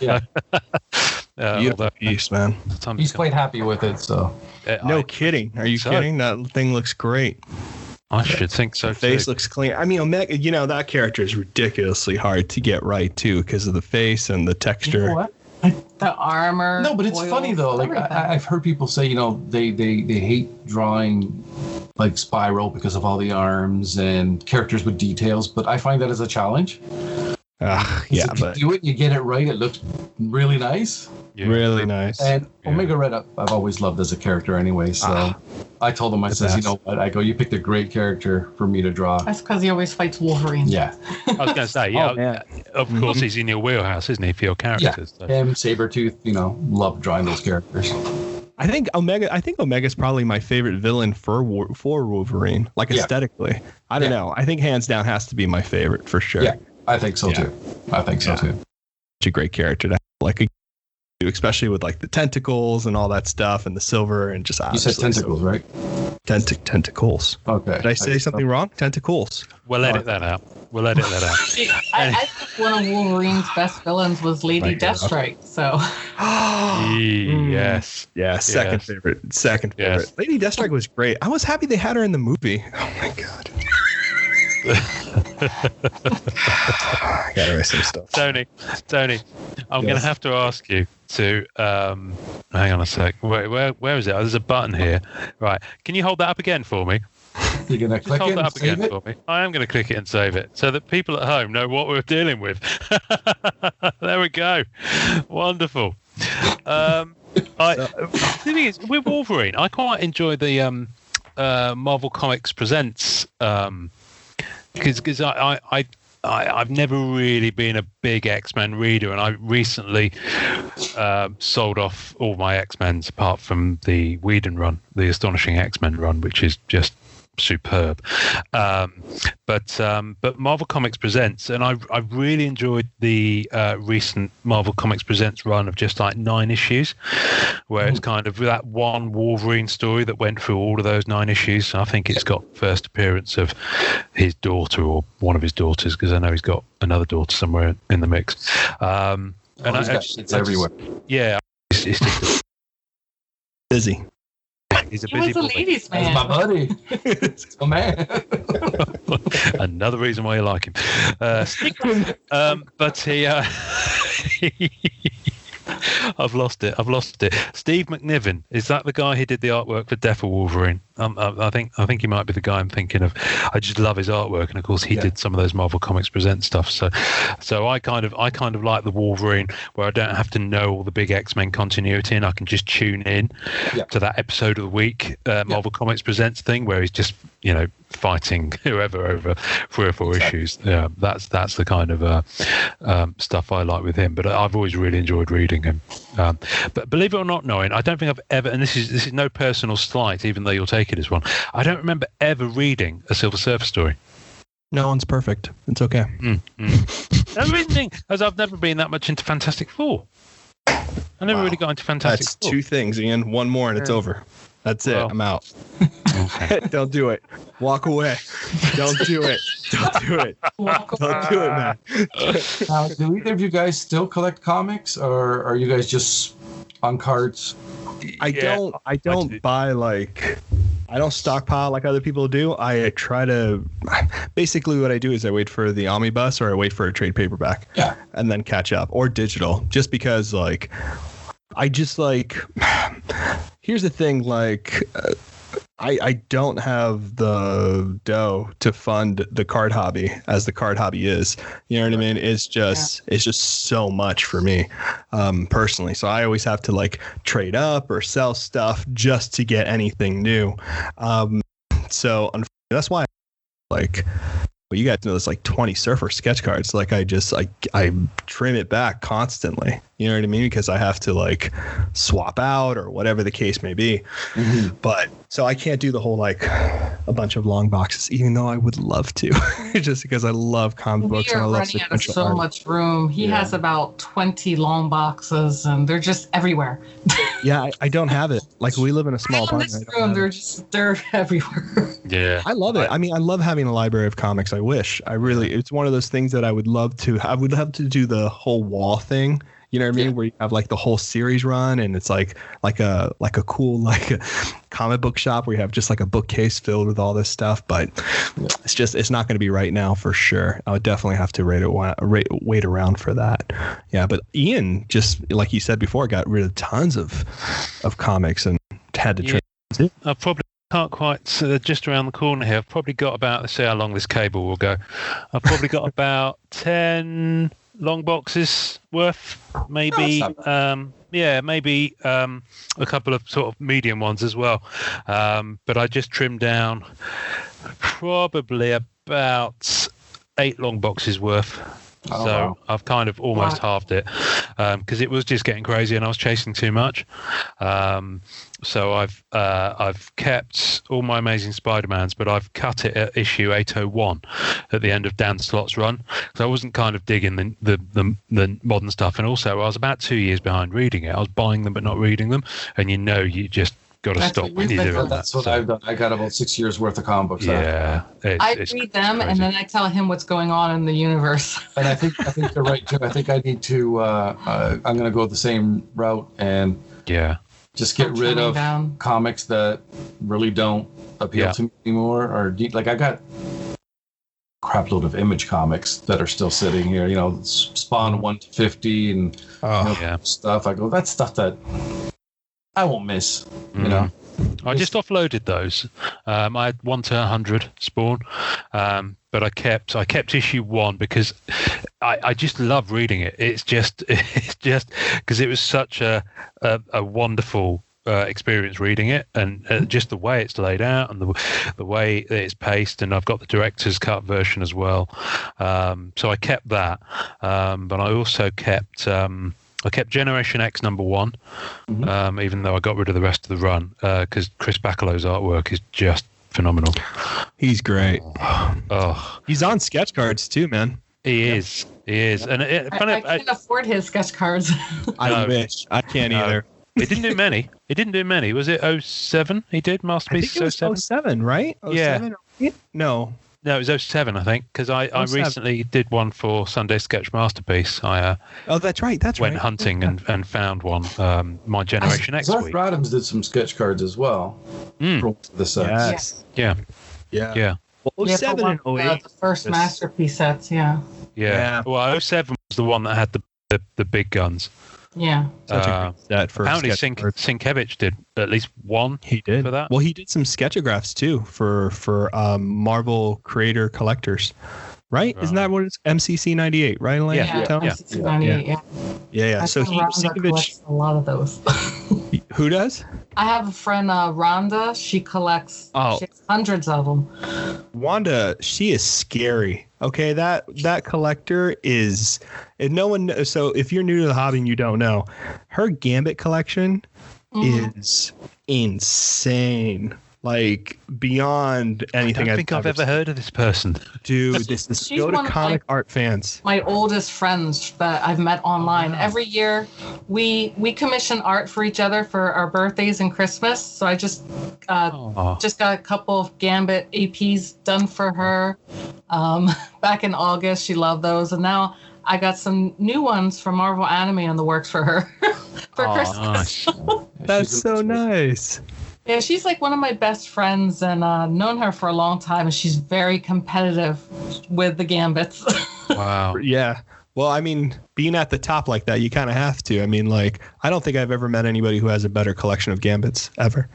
Speaker 1: Yeah.
Speaker 4: Beautiful piece, man.
Speaker 3: Sometimes
Speaker 1: He's quite happy with it. So
Speaker 4: No kidding. Are you
Speaker 3: so.
Speaker 4: kidding? That thing looks great.
Speaker 3: I should think so
Speaker 4: The face
Speaker 3: too.
Speaker 4: looks clean. I mean, Omega, that character is ridiculously hard to get right, too, because of the face and the texture.
Speaker 1: you know what?
Speaker 2: The armor.
Speaker 1: No, but it's
Speaker 2: oils,
Speaker 1: funny though. Like
Speaker 2: everything.
Speaker 1: I've heard people say, they hate drawing like Spiral because of all the arms and characters with details. But I find that as a challenge.
Speaker 4: Yeah,
Speaker 1: If you
Speaker 4: but
Speaker 1: do it, you get it right. It looks really nice.
Speaker 3: Yeah.
Speaker 4: really nice.
Speaker 1: And
Speaker 3: Yeah.
Speaker 1: Omega Red, I've always loved as a character anyway. So I told him, I
Speaker 4: the
Speaker 1: says, you
Speaker 4: best.
Speaker 1: know what? I go, you picked a great character for me to draw.
Speaker 2: That's because he always fights Wolverine.
Speaker 1: Yeah,
Speaker 3: I was going to say, yeah. Of course, he's in your wheelhouse, isn't he, for your characters? So.
Speaker 1: him, Sabretooth, love drawing those characters.
Speaker 4: I think Omega's probably my favorite villain for Wolverine, like
Speaker 1: Yeah.
Speaker 4: aesthetically. I don't know. I think hands down has to be my favorite for sure.
Speaker 1: Yeah. I think so too. I think so too.
Speaker 4: Such a great character to have, like especially with like the tentacles and all that stuff and the silver and just
Speaker 1: You said tentacles, right?
Speaker 4: Tentacles.
Speaker 1: Okay.
Speaker 4: Did I say something wrong? Tentacles.
Speaker 3: We'll edit that out.
Speaker 2: See, I think one of Wolverine's best villains was Lady
Speaker 4: Thank you.
Speaker 2: Deathstrike. So
Speaker 3: Yes.
Speaker 4: Yeah, second
Speaker 3: Yes.
Speaker 4: favorite. Second
Speaker 3: Yes.
Speaker 4: favorite. Lady Deathstrike was great. I was happy they had her in the movie. Oh my god. I gotta write some stuff.
Speaker 3: Tony, I'm going to have to ask you to hang on a sec. Where is it? Oh, there's a button here. Right. Can you hold that up again for me?
Speaker 1: You're gonna
Speaker 3: Just
Speaker 1: click
Speaker 3: hold
Speaker 1: it
Speaker 3: that
Speaker 1: and
Speaker 3: up again
Speaker 1: save it.
Speaker 3: for me. I am going to click it and save it so that people at home know what we're dealing with. There we go. Wonderful. The thing is, with Wolverine, I quite enjoy the Marvel Comics Presents because I've never really been a big X-Men reader, and I recently sold off all my X-Men's apart from the Whedon run, the Astonishing X-Men run, which is just superb. But Marvel Comics Presents, and I've really enjoyed the recent Marvel Comics Presents run of just like 9 issues, where it's kind of that one Wolverine story that went through all of those 9 issues. I think it's got first appearance of his daughter or one of his daughters, because I know he's got another daughter somewhere in the mix.
Speaker 1: It's everywhere.
Speaker 3: Yeah, it's just
Speaker 4: Busy.
Speaker 3: he's a
Speaker 2: he
Speaker 3: busy
Speaker 2: was a
Speaker 3: boy.
Speaker 2: ladies'
Speaker 1: That's
Speaker 2: man.
Speaker 1: my buddy. Oh man.
Speaker 3: Another reason why you like him. But he I've lost it. Steve McNiven, is that the guy who did the artwork for Death of Wolverine? I think he might be the guy I'm thinking of. I just love his artwork, and of course he did some of those Marvel Comics Present stuff. So I kind of like the Wolverine where I don't have to know all the big X-Men continuity, and I can just tune in to that episode of the week Marvel Comics Presents thing where he's just fighting whoever over 3 or 4 issues. Yeah, that's the kind of stuff I like with him. But I've always really enjoyed reading him. But believe it or not, Noin, I don't think I've ever, and this is no personal slight, even though you'll take it as one. I don't remember ever reading a Silver Surfer story.
Speaker 4: No one's perfect. It's okay.
Speaker 3: The reason thing is I've never been that much into Fantastic Four. I never really got into Fantastic Four.
Speaker 4: That's 2 things, Ian. One more and it's over. That's it. I'm out. Okay. Don't do it. Walk away. Don't do it. Don't do it. Don't do it, man.
Speaker 1: Now, do either of you guys still collect comics, or are you guys just on cards?
Speaker 4: I don't buy I don't stockpile like other people do. I try to basically what I do is I wait for the omnibus or I wait for a trade paperback and then catch up, or digital, just because I just here's the thing, I don't have the dough to fund the card hobby as the card hobby is. You know what I mean? It's just so much for me personally. So I always have to trade up or sell stuff just to get anything new. So that's why you guys know there's 20 Surfer sketch cards. I trim it back constantly. You know what I mean? Because I have to swap out or whatever the case may be. Mm-hmm. But so I can't do the whole a bunch of long boxes, even though I would love to, just because I love comic books and I love
Speaker 2: running out of so much room. He has about 20 long boxes, and they're just everywhere.
Speaker 4: Yeah, I don't have it. We live in a small apartment.
Speaker 2: In this room, they're everywhere.
Speaker 3: Yeah,
Speaker 4: I love it. I mean, I love having a library of comics. I wish it's one of those things that I would love to. I would love to do the whole wall thing. You know what I mean? Where you have the whole series run, and it's like a cool a comic book shop where you have just a bookcase filled with all this stuff. But it's not going to be right now for sure. I would definitely have to wait around for that. Yeah, but Ian, just like you said before, got rid of tons of comics and had to trim.
Speaker 3: I probably can't quite just around the corner here. I've probably got about, let's see how long this cable will go. I've probably got about 10 long boxes worth, maybe maybe a couple of sort of medium ones as well, but I just trimmed down probably about 8 long boxes worth. So I've kind of almost halved it because it was just getting crazy and I was chasing too much. So I've kept all my Amazing Spider-Mans, but I've cut it at issue 801 at the end of Dan Slott's run. So I wasn't kind of digging the modern stuff, and also I was about 2 years behind reading it. I was buying them but not reading them, and you just got to stop when you do it.
Speaker 1: That's what I've done. I got about 6 years worth of comic books.
Speaker 3: Yeah,
Speaker 2: I read them crazy. And then I tell him what's going on in the universe.
Speaker 1: And I think you're right too. I think I need to. I'm going to go the same route and just get rid of comics that really don't appeal to me anymore. Or I got crap load of Image comics that are still sitting here. Spawn 1 to 50 and stuff. I go, that's stuff that I won't miss.
Speaker 3: I just offloaded those. I had 1 to 100 Spawn, but I kept issue 1 because I just love reading it. It's just because it was such a wonderful experience reading it, and just the way it's laid out and the way that it's paced, and I've got the director's cut version as well. So I kept that, but I also kept Generation X #1, even though I got rid of the rest of the run because Chris Bacalow's artwork is just phenomenal.
Speaker 4: He's great.
Speaker 3: Oh,
Speaker 4: he's on sketch cards too, man.
Speaker 3: He is, and
Speaker 2: I can't afford his sketch cards.
Speaker 4: I wish. I can't either.
Speaker 3: He didn't do many. Was it 07 he did Masterpiece?
Speaker 4: I think it was 07, right? 07
Speaker 3: yeah.
Speaker 4: No,
Speaker 3: it was 07, I think, because I recently did one for Sunday Sketch Masterpiece.
Speaker 4: That's right.
Speaker 3: Went hunting and found one. My Generation X week.
Speaker 1: Adams did some sketch cards as well. For the sets.
Speaker 3: Yes.
Speaker 4: Yeah. Well, 07 and 08.
Speaker 2: The first Masterpiece sets,
Speaker 3: Yeah. Well, 07 was the one that had the big guns.
Speaker 2: Yeah.
Speaker 4: Such a great set for
Speaker 3: Apparently,
Speaker 4: sketch cards.
Speaker 3: Sienkiewicz did at least one.
Speaker 4: He did
Speaker 3: for that.
Speaker 4: Well, he did some sketchographs too for Marvel Creator Collectors. Right? Isn't that what it's MCC 98, right, Elaine?
Speaker 3: Yeah.
Speaker 2: Yeah. 98, yeah.
Speaker 4: Yeah. So
Speaker 2: Rhonda
Speaker 4: Sienkiewicz,
Speaker 2: collects a lot of those.
Speaker 4: who does?
Speaker 2: I have a friend, Rhonda. She collects she has hundreds of them.
Speaker 4: Wanda, she is scary. Okay, that collector is, if no one, so if you're new to the hobby and you don't know, her Gambit collection is insane. Like beyond anything.
Speaker 3: I don't think I've ever heard of this person.
Speaker 4: Dude, this is
Speaker 2: She's
Speaker 4: go to
Speaker 2: one of
Speaker 4: comic art fans.
Speaker 2: My oldest friends that I've met online. Every year, we commission art for each other for our birthdays and Christmas. So I just got a couple of Gambit APs done for her back in August. She loved those, and now I got some new ones from Marvel Anime in the works for her for Christmas.
Speaker 3: Nice.
Speaker 4: That's so nice.
Speaker 2: Yeah, she's like one of my best friends, and known her for a long time. And she's very competitive with the Gambits.
Speaker 3: Wow.
Speaker 4: Yeah. Well, I mean, being at the top like that, you kind of have to. I mean, like, I don't think I've ever met anybody who has a better collection of Gambits ever.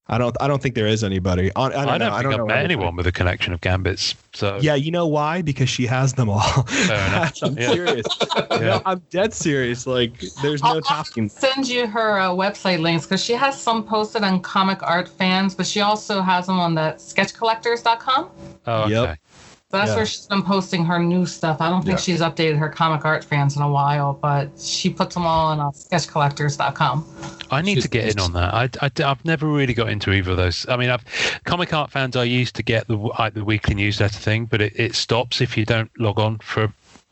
Speaker 4: I don't think there is anybody. I don't think
Speaker 3: I've met anyone with a collection of Gambits. So
Speaker 4: yeah, you know why? Because she has them all.
Speaker 3: Fair enough.
Speaker 4: I'm serious. No, I'm dead serious. Like, there's no topping.
Speaker 2: Send you her website links because she has some posted on Comic Art Fans, but she also has them on the sketchcollectors.com.
Speaker 3: Oh, okay.
Speaker 4: Yep.
Speaker 2: So that's where she's been posting her new stuff. I don't think she's updated her Comic Art Fans in a while, but she puts them all on sketchcollectors.com.
Speaker 3: I need to get in on that. I've never really got into either of those. I mean, Comic Art Fans, I used to get the weekly newsletter thing, but it stops if you don't log on for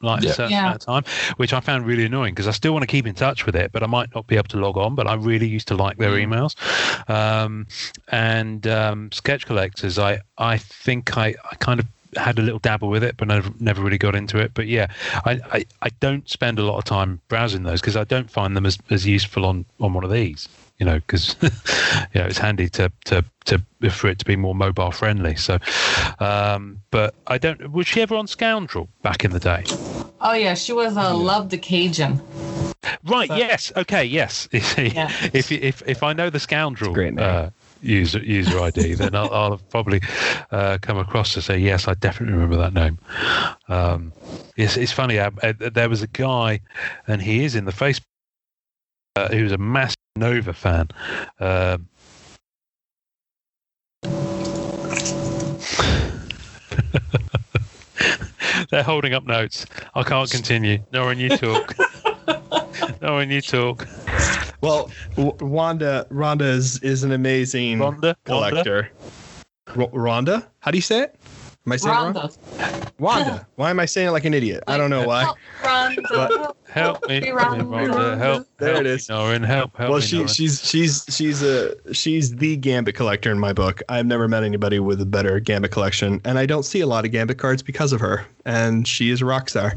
Speaker 3: a certain amount of time, which I found really annoying because I still want to keep in touch with it, but I might not be able to log on. But I really used to like their emails. And Sketch Collectors, I think I kind of had a little dabble with it, but never really got into it. But yeah, I don't spend a lot of time browsing those because I don't find them as useful on one of these, because it's handy to for it to be more mobile friendly. So but I don't. Was she ever on Scoundrel back in the day?
Speaker 2: Oh yeah, she was Love the Cajun.
Speaker 3: Right. Yes. Okay. Yes. If I know the Scoundrel
Speaker 4: great name.
Speaker 3: User ID, then I'll probably come across to say yes, I definitely remember that name. It's funny. There was a guy, and he is in the Facebook. He was a massive Nova fan. They're holding up notes. I can't continue. Nor you talk. Nor you talk.
Speaker 4: Well, Rhonda is an amazing collector. Rhonda? How do you say it? Am I saying it wrong? Wanda. Why am I saying it like an idiot? I don't know why.
Speaker 3: Help me, Rhonda. Help.
Speaker 4: There it is.
Speaker 3: Norrin, help.
Speaker 4: Well, she's the Gambit collector in my book. I've never met anybody with a better Gambit collection, and I don't see a lot of Gambit cards because of her. And she is a rock star.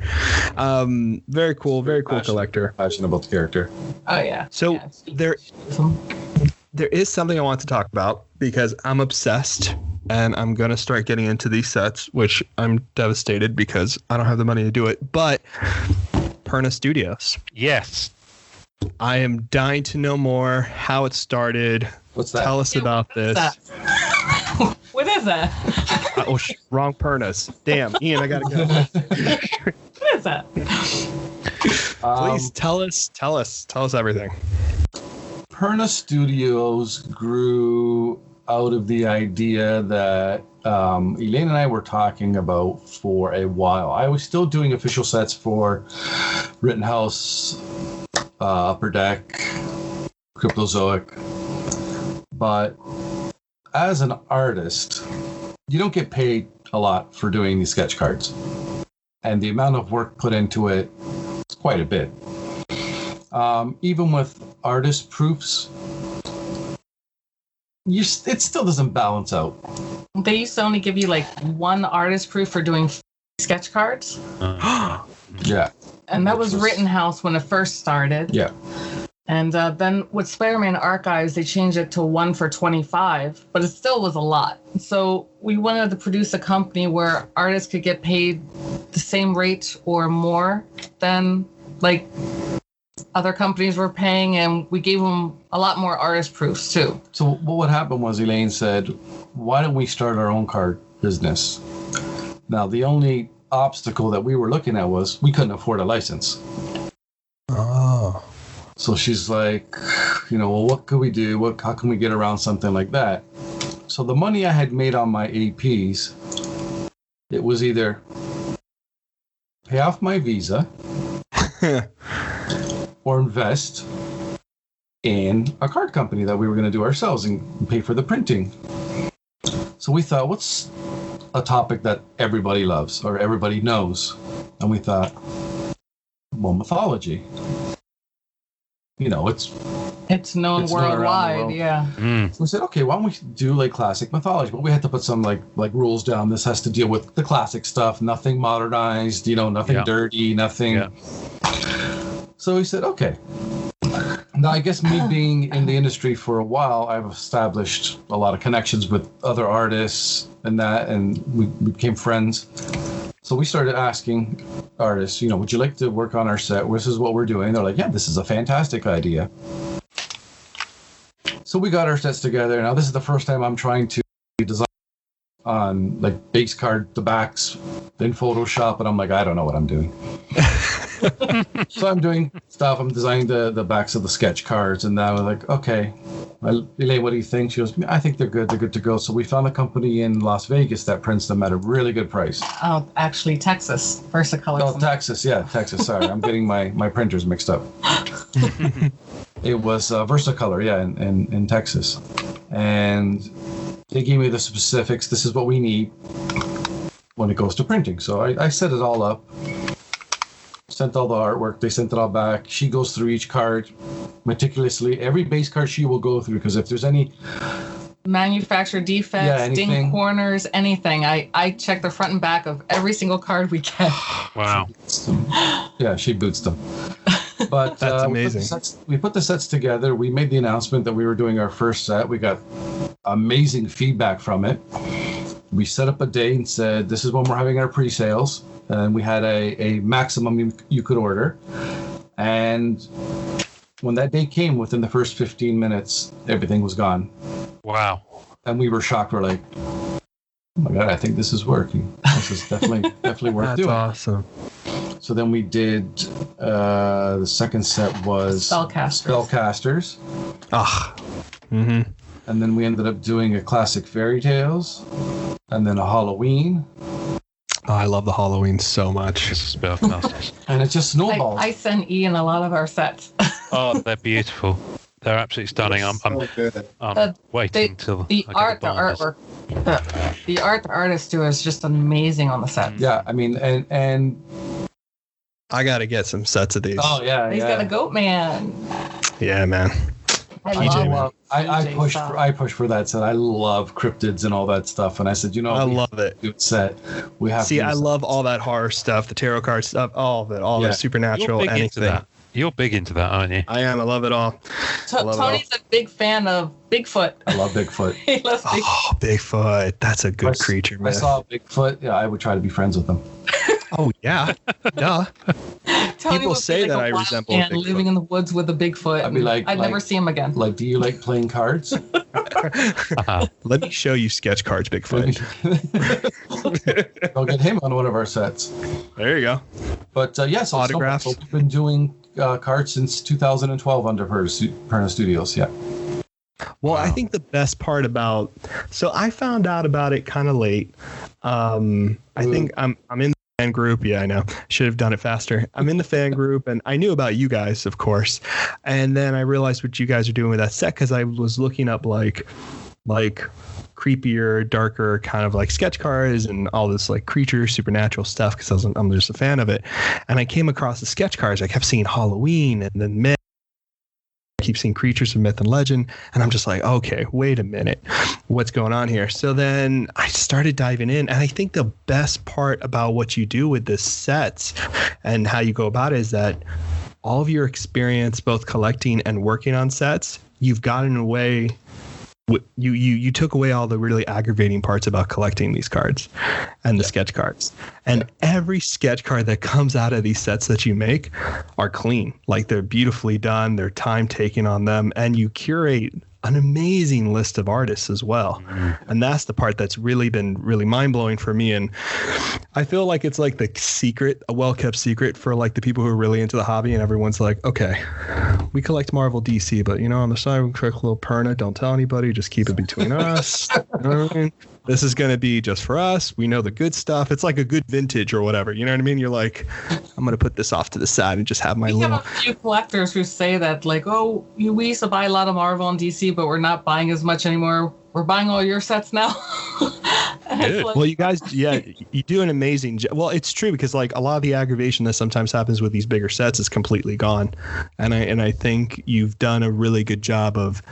Speaker 4: Very cool collector.
Speaker 1: Passionate about the character.
Speaker 2: Oh yeah.
Speaker 4: So there is something I want to talk about because I'm obsessed. And I'm going to start getting into these sets, which I'm devastated because I don't have the money to do it. But Perna Studios.
Speaker 3: Yes.
Speaker 4: I am dying to know more how it started.
Speaker 1: What's that?
Speaker 4: Tell us about this.
Speaker 2: What is that?
Speaker 4: Wrong Pernas. Damn, Ian, I got to go.
Speaker 2: What is that?
Speaker 4: Please tell us everything.
Speaker 1: Perna Studios grew out of the idea that Elaine and I were talking about for a while. I was still doing official sets for Rittenhouse, Upper Deck, Cryptozoic, but as an artist, you don't get paid a lot for doing these sketch cards, and the amount of work put into it is quite a bit. Even with artist proofs, it still doesn't balance out.
Speaker 2: They used to only give you like one artist proof for doing sketch cards.
Speaker 1: Yeah.
Speaker 2: And that was Rittenhouse when it first started.
Speaker 1: Yeah.
Speaker 2: And then with Spider-Man Archives, they changed it to 1 for 25, but it still was a lot. So we wanted to produce a company where artists could get paid the same rate or more than like other companies were paying, and we gave them a lot more artist proofs too.
Speaker 1: So what happened was Elaine said, why don't we start our own card business? Now, the only obstacle that we were looking at was we couldn't afford a license.
Speaker 4: Oh.
Speaker 1: So she's like, well, what could we do? How can we get around something like that? So the money I had made on my APs, it was either pay off my visa or invest in a card company that we were going to do ourselves and pay for the printing. So we thought, what's a topic that everybody loves or everybody knows? And we thought, well, mythology.
Speaker 2: It's known worldwide, yeah.
Speaker 1: So we said, okay, why don't we do like classic mythology? But we had to put some like rules down. This has to deal with the classic stuff, nothing modernized, nothing dirty, nothing. Yeah. So we said, okay. Now, I guess me being in the industry for a while, I've established a lot of connections with other artists and we became friends. So we started asking artists, would you like to work on our set? This is what we're doing. They're like, yeah, this is a fantastic idea. So we got our sets together. Now, this is the first time I'm trying to design on like base card, the backs, in Photoshop, and I'm like, I don't know what I'm doing. So I'm doing stuff. I'm designing the backs of the sketch cards, and now I'm like, okay, Elaine, what do you think? She goes, I think they're good. They're good to go. So we found a company in Las Vegas that prints them at a really good price.
Speaker 2: Oh, actually, Texas. Versacolor.
Speaker 1: Oh, Texas. Yeah, Texas. Sorry, I'm getting my printers mixed up. It was Versacolor, yeah, in Texas. And they gave me the specifics. This is what we need when it goes to printing. So I set it all up. Sent all the artwork. They sent it all back. She goes through each card meticulously. Every base card she will go through, because if there's any
Speaker 2: manufacturer defects, ding corners, anything, I check the front and back of every single card we get.
Speaker 3: Wow.
Speaker 1: Yeah, she boots them. But
Speaker 4: that's amazing.
Speaker 1: We put the sets together. We made the announcement that we were doing our first set. We got amazing feedback from it. We set up a date and said, this is when we're having our pre-sales. And we had a maximum you could order. And when that day came, within the first 15 minutes, everything was gone.
Speaker 3: Wow. And
Speaker 1: we were shocked. We're like, oh my God, I think this is working. This is definitely worth doing.
Speaker 4: That's awesome.
Speaker 1: So then we did, the second set was Spellcasters.
Speaker 4: Ah. Mm-hmm.
Speaker 1: And then we ended up doing a classic Fairy Tales. And then a Halloween.
Speaker 4: Oh, I love the Halloween so much.
Speaker 3: It's Spellcasters.
Speaker 1: And it just snowballed.
Speaker 2: I send Ian a lot of our sets.
Speaker 3: Oh, they're beautiful. They're absolutely stunning. I'm waiting till
Speaker 2: the artwork. The art the artists do is just amazing on the set.
Speaker 1: Yeah, I mean, and
Speaker 4: I gotta get some sets of these.
Speaker 1: Oh yeah,
Speaker 2: he's got a goat man.
Speaker 4: Yeah, man.
Speaker 1: I pushed for that set. I love cryptids and all that stuff, and I said,
Speaker 4: I love it.
Speaker 1: Good set. We have.
Speaker 4: See, I love all that horror stuff, the tarot card stuff, all of it, all the supernatural, anything.
Speaker 3: You're big into that, aren't you?
Speaker 4: I am. I love it all.
Speaker 2: Tony's a big fan of Bigfoot.
Speaker 1: I love Bigfoot.
Speaker 2: He loves Bigfoot.
Speaker 4: Oh, Bigfoot. That's a good creature, man.
Speaker 1: I saw Bigfoot. Yeah, I would try to be friends with him.
Speaker 4: Oh, yeah. Duh. People say that I resemble
Speaker 2: Bigfoot. Living in the woods with a Bigfoot.
Speaker 1: I'd be like,
Speaker 2: I'd never see him again.
Speaker 1: Like, do you like playing cards?
Speaker 4: Let me show you sketch cards, Bigfoot.
Speaker 1: I'll get him on one of our sets.
Speaker 4: There you go.
Speaker 1: But so
Speaker 4: autographs.
Speaker 1: So we've been doing cards since 2012 under Perna Studios. Yeah.
Speaker 4: Well, wow. I think the best part about, so I found out about it kind of late. I think I'm in the fan group. Yeah, I know. Should have done it faster. I'm in the fan group, and I knew about you guys, of course. And then I realized what you guys are doing with that set, because I was looking up like creepier, darker kind of like sketch cards and all this like creature supernatural stuff, because I'm just a fan of it. And I came across the sketch cards. I kept seeing Halloween and then myth. I keep seeing creatures of myth and legend, and I'm just like, okay, wait a minute, what's going on here? So then I started diving in, and I think the best part about what you do with the sets and how you go about it is that all of your experience both collecting and working on sets, you've gotten away you took away all the really aggravating parts about collecting these cards and the sketch cards. And every sketch card that comes out of these sets that you make are clean. Like, they're beautifully done. They're time taken on them. And you curate an amazing list of artists as well. And that's the part that's really been really mind-blowing for me. And I feel like it's like the secret, a well-kept secret for like the people who are really into the hobby, and everyone's like, okay, we collect Marvel, DC, but on the side we collect a little Perna. Don't tell anybody, just keep it between us. You know what I mean? This is going to be just for us. We know the good stuff. It's like a good vintage or whatever. You know what I mean? You're like, I'm going to put this off to the side and just have my
Speaker 2: we
Speaker 4: little...
Speaker 2: have a few collectors who say that, like, oh, we used to buy a lot of Marvel and DC, but we're not buying as much anymore. We're buying all your sets now.
Speaker 4: Like, well, you guys, you do an amazing job. Well, it's true, because like a lot of the aggravation that sometimes happens with these bigger sets is completely gone. And I think you've done a really good job of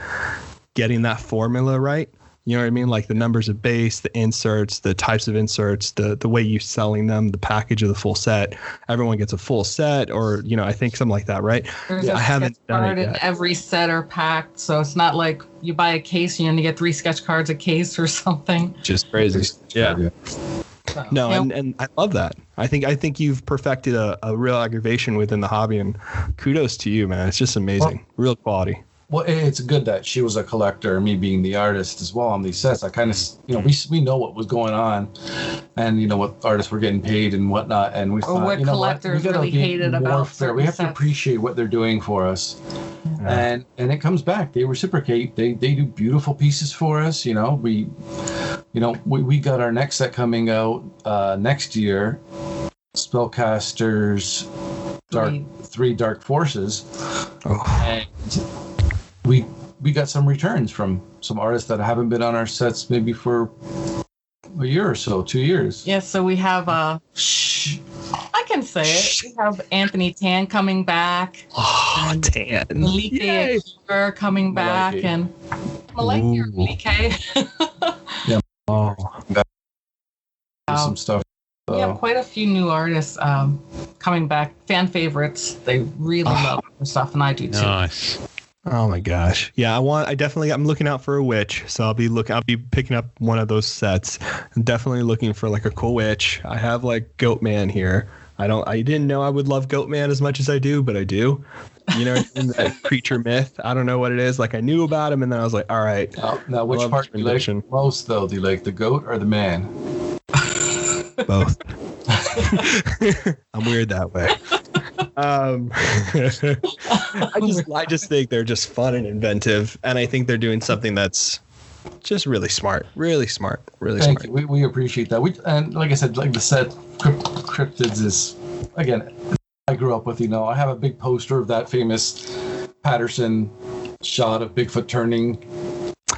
Speaker 4: getting that formula right. You know what I mean? Like the numbers of base, the inserts, the types of inserts, the way you're selling them, the package of the full set. Everyone gets a full set, or, I think something like that, right?
Speaker 2: There's a
Speaker 4: I haven't
Speaker 2: sketch
Speaker 4: done
Speaker 2: card
Speaker 4: it
Speaker 2: in
Speaker 4: yet.
Speaker 2: every set are packed, so it's not like you buy a case and you only get 3 sketch cards a case or something.
Speaker 4: Just crazy. Yeah.
Speaker 2: So,
Speaker 4: No, and I love that. I think you've perfected a real aggravation within the hobby, and kudos to you, man. It's just amazing. Real quality.
Speaker 1: Well, it's good that she was a collector, me being the artist as well on these sets. I kind of, we know what was going on, and what artists were getting paid and whatnot, and we thought,
Speaker 2: what collectors
Speaker 1: we gotta
Speaker 2: really
Speaker 1: be
Speaker 2: hated
Speaker 1: more
Speaker 2: about
Speaker 1: fair. We
Speaker 2: certain
Speaker 1: have to
Speaker 2: sets.
Speaker 1: appreciate what they're doing for us, and it comes back. They reciprocate. They do beautiful pieces for us. We got our next set coming out next year, Spellcasters, three Dark Forces, and we got some returns from some artists that haven't been on our sets maybe for a year or so, 2 years.
Speaker 2: Yeah, so we have I can say it. We have Anthony Tan coming back.
Speaker 4: Oh, Tan.
Speaker 2: Malike Akbar coming back, and Malike or Malike.
Speaker 4: Oh.
Speaker 1: Some stuff.
Speaker 2: We have quite a few new artists coming back, fan favorites. They really love our stuff, and I do too.
Speaker 3: Nice.
Speaker 4: Oh my gosh. Yeah, I'm looking out for a witch. So I'll be picking up one of those sets. I'm definitely looking for like a cool witch. I have like Goatman here. I didn't know I would love Goatman as much as I do, but I do. In that creature myth. I don't know what it is. Like, I knew about him, and then I was like, all right.
Speaker 1: Now which part do you like most, though? Do you like the goat or the man?
Speaker 4: Both. I'm weird that way. I just think they're just fun and inventive, and I think they're doing something that's just really smart.
Speaker 1: Thank you. We appreciate that. And like I said, like the set Cryptids is, again, I grew up with. I have a big poster of that famous Patterson shot of Bigfoot turning.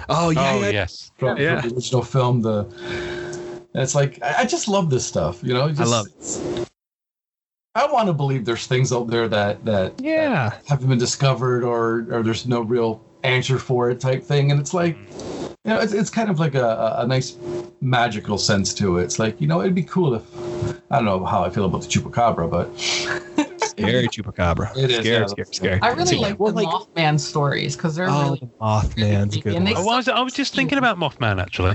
Speaker 4: Oh yeah.
Speaker 3: Yes.
Speaker 1: From the original film. And it's like, I just love this stuff. I love it. I want to believe there's things out there that haven't been discovered, or there's no real answer for it type thing. And it's like, it's kind of like a nice magical sense to it. It's like, it'd be cool if, I don't know how I feel about the Chupacabra, but
Speaker 4: scary Chupacabra.
Speaker 1: It is
Speaker 4: scary.
Speaker 2: I really like the Mothman stories, because they're really
Speaker 4: Mothman's good.
Speaker 2: And
Speaker 3: I was just thinking about Mothman, actually.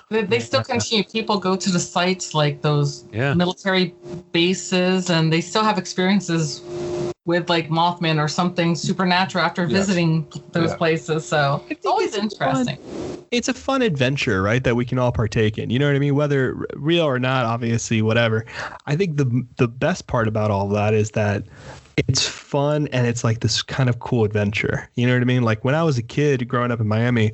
Speaker 2: They still continue. People go to the sites, like those military bases, and they still have experiences with like Mothman or something supernatural after visiting those places. So it's always interesting.
Speaker 4: It's a fun adventure, right? That we can all partake in. You know what I mean? Whether real or not, obviously, whatever. I think the best part about all of that is that it's fun, and it's like this kind of cool adventure. You know what I mean? Like when I was a kid growing up in Miami,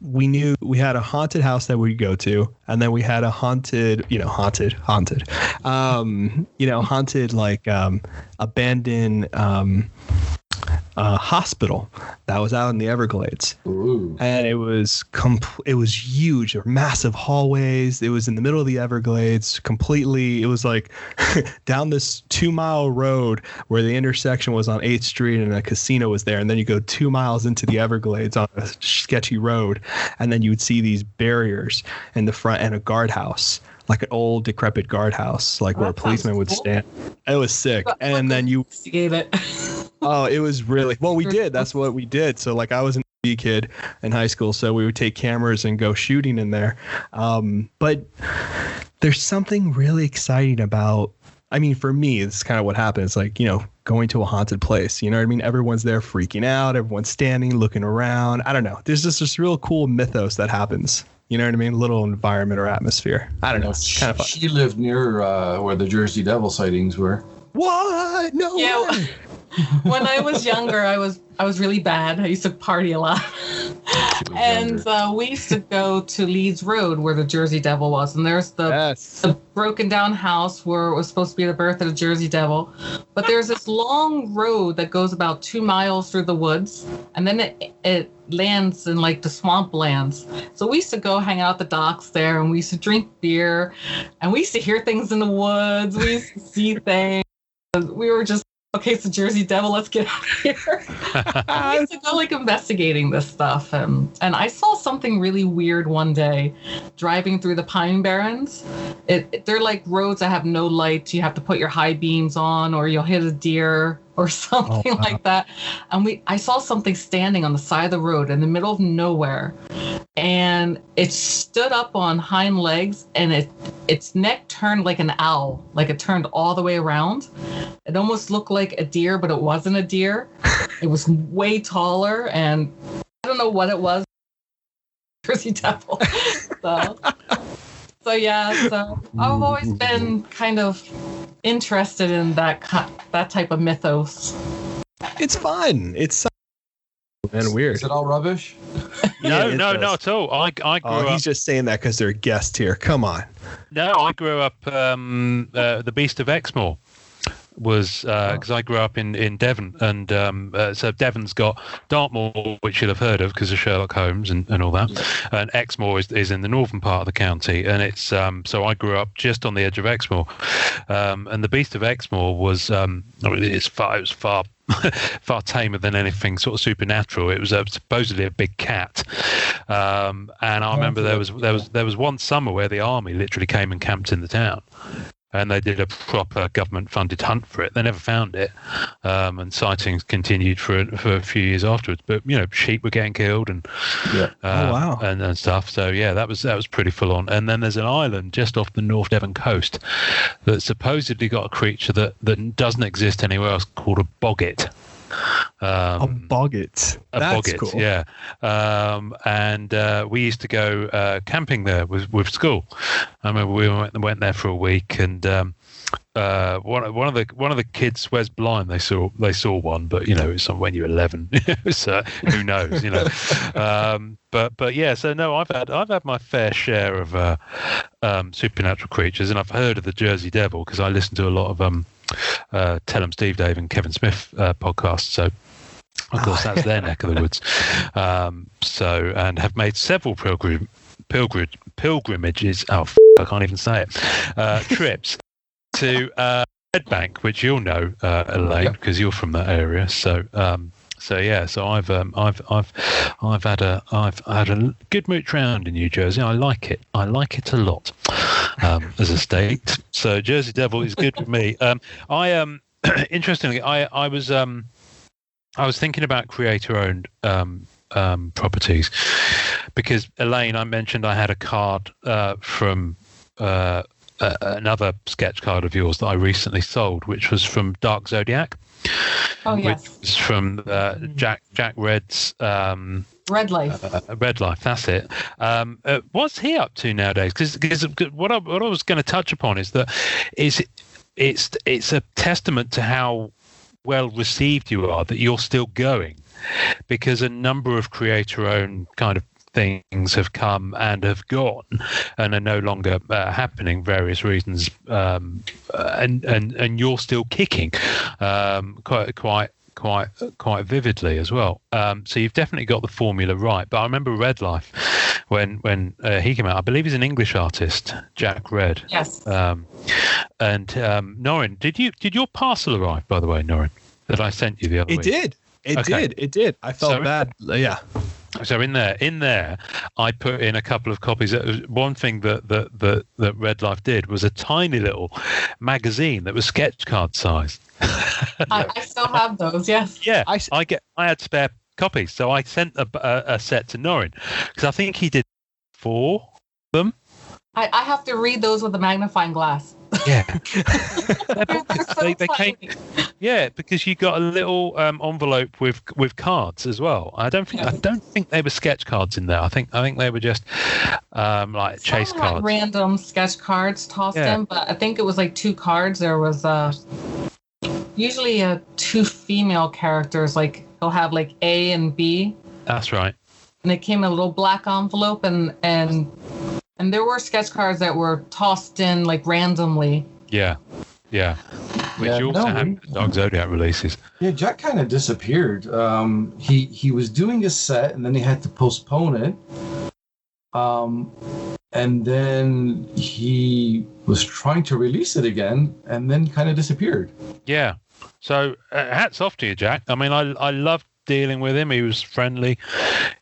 Speaker 4: we knew we had a haunted house that we'd go to, and then we had a haunted like abandoned hospital that was out in the Everglades.
Speaker 1: Ooh.
Speaker 4: And it was huge. There were massive hallways. It was in the middle of the Everglades completely. It was like down this 2-mile road where the intersection was on 8th Street and a casino was there. And then you go 2 miles into the Everglades on a sketchy road. And then you would see these barriers in the front and a guardhouse, like an old decrepit guardhouse, like where a policeman would stand. It was sick. And then you
Speaker 2: gave it.
Speaker 4: Oh, it was really, well, we did. That's what we did. So like I was in kid in high school, so we would take cameras and go shooting in there. But there's something really exciting about, I mean, for me, it's kind of what happens, like, going to a haunted place. You know what I mean? Everyone's there freaking out. Everyone's standing, looking around. I don't know. There's just this real cool mythos that happens. You know what I mean? Little environment or atmosphere. I don't know. It's kind of fun.
Speaker 1: She lived near where the Jersey Devil sightings were.
Speaker 4: What? No way.
Speaker 2: When I was younger, I was really bad. I used to party a lot. And we used to go to Leeds Road where the Jersey Devil was. And there's the broken down house where it was supposed to be the birth of the Jersey Devil. But there's this long road that goes about 2 miles through the woods. And then it lands in like the swamp lands. So we used to go hang out at the docks there, and we used to drink beer, and we used to hear things in the woods. We used to see things. We were just, okay, it's the Jersey Devil, let's get out of here. We used to go like investigating this stuff. And I saw something really weird one day driving through the Pine Barrens. They're like roads that have no lights. You have to put your high beams on, or you'll hit a deer or something like that. And I saw something standing on the side of the road in the middle of nowhere. And it stood up on hind legs, and its neck turned like an owl, like it turned all the way around. It almost looked like a deer, but it wasn't a deer. It was way taller, and I don't know what it was. Jersey Devil. So I've always been kind of interested in that type of mythos.
Speaker 4: It's fun. It's and weird.
Speaker 1: Is it all rubbish?
Speaker 3: No, not at all. I grew up.
Speaker 4: He's just saying that because they're guests here. Come on.
Speaker 3: No, I grew up. The Beast of Exmoor was because I grew up in Devon, and so Devon's got Dartmoor, which you'll have heard of because of Sherlock Holmes and all that, and Exmoor is in the northern part of the county, and it's so I grew up just on the edge of Exmoor, and the Beast of Exmoor was it was far far tamer than anything sort of supernatural. It was supposedly a big cat, and I remember there was one summer where the army literally came and camped in the town. And they did a proper government-funded hunt for it. They never found it, and sightings continued for a few years afterwards. But sheep were getting killed and and stuff. So yeah, that was pretty full on. And then there's an island just off the North Devon coast that supposedly got a creature that doesn't exist anywhere else called a boggart.
Speaker 4: A boggart. That's
Speaker 3: boggart,
Speaker 4: cool.
Speaker 3: Yeah. And we used to go camping there with school. I remember we went there for a week, and one of the kids swears blind they saw one, but it's when you're 11, so who knows, But yeah, so no, I've had my fair share of supernatural creatures, and I've heard of the Jersey Devil because I listen to a lot of Tell 'em Steve Dave and Kevin Smith podcasts, so of course that's their neck of the woods. And have made several pilgrimages. I can't even say it. Trips to Red Bank, which you'll know, Elaine, because you're from that area. So yeah, so I've had a good mooch round in New Jersey. I like it a lot as a state. So Jersey Devil is good for me. Interestingly, I was thinking about creator-owned properties because Elaine, I mentioned I had a card from another sketch card of yours that I recently sold, which was from Dark Zodiac.
Speaker 2: Oh yes,
Speaker 3: which was from Jack Red's
Speaker 2: Red Life.
Speaker 3: Red Life, that's it. What's he up to nowadays? Because what I was going to touch upon is that it's a testament to how well received you are that you're still going, because a number of creator-owned kind of things have come and have gone and are no longer happening, various reasons, and you're still kicking quite vividly as well. So you've definitely got the formula right. But I remember Red Life when he came out. I believe he's an English artist, Jack Red.
Speaker 2: Yes.
Speaker 3: And Norrin, did your parcel arrive, by the way, Norrin, that I sent you the other week?
Speaker 4: It did. I felt bad. Yeah.
Speaker 3: So in there, I put in a couple of copies. One thing that Red Life did was a tiny little magazine that was sketch card size.
Speaker 2: I still have those. Yes.
Speaker 3: Yeah. I had spare copies. So I sent a set to Norrin because I think he did 4 of them.
Speaker 2: I have to read those with a magnifying glass.
Speaker 3: Yeah.
Speaker 2: They're so
Speaker 3: they came.
Speaker 2: tiny.
Speaker 3: Yeah, because you got a little envelope with cards as well. I don't think they were sketch cards in there. I think they were just like chase
Speaker 2: Some had
Speaker 3: cards.
Speaker 2: random sketch cards tossed
Speaker 3: Yeah.
Speaker 2: in, but I think it was like 2 cards. There was usually 2 female characters. Like they'll have like A and B,
Speaker 3: That's right.
Speaker 2: and it came in a little black envelope, and there were sketch cards that were tossed in like randomly.
Speaker 3: Yeah. Which
Speaker 1: Yeah,
Speaker 3: you also
Speaker 1: no,
Speaker 3: had
Speaker 1: we-
Speaker 3: with the Dark Zodiac releases.
Speaker 1: Yeah, Jack kind of disappeared. He was doing a set and then he had to postpone it. And then he was trying to release it again and then kind of disappeared.
Speaker 3: Yeah. So hats off to you, Jack. I mean, I loved dealing with him. He was friendly.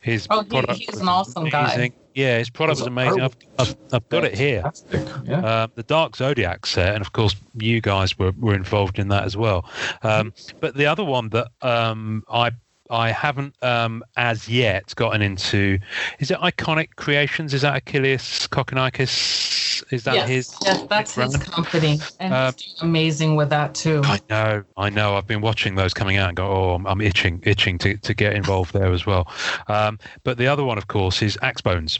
Speaker 3: His product
Speaker 2: He's
Speaker 3: was
Speaker 2: an awesome guy.
Speaker 3: amazing. Yeah, his product was amazing. I've got it here.
Speaker 1: Fantastic. Yeah.
Speaker 3: The Dark Zodiac set, and of course you guys were involved in that as well. But the other one that I haven't as yet gotten into, is it Iconic Creations? Is that Achilles Kokonakis? Is that his?
Speaker 2: Yes, that's his
Speaker 3: brand?
Speaker 2: company, and he's doing amazing with that too.
Speaker 3: I know. I've been watching those coming out and go, oh, I'm itching to get involved there as well. But the other one, of course, is Axebones.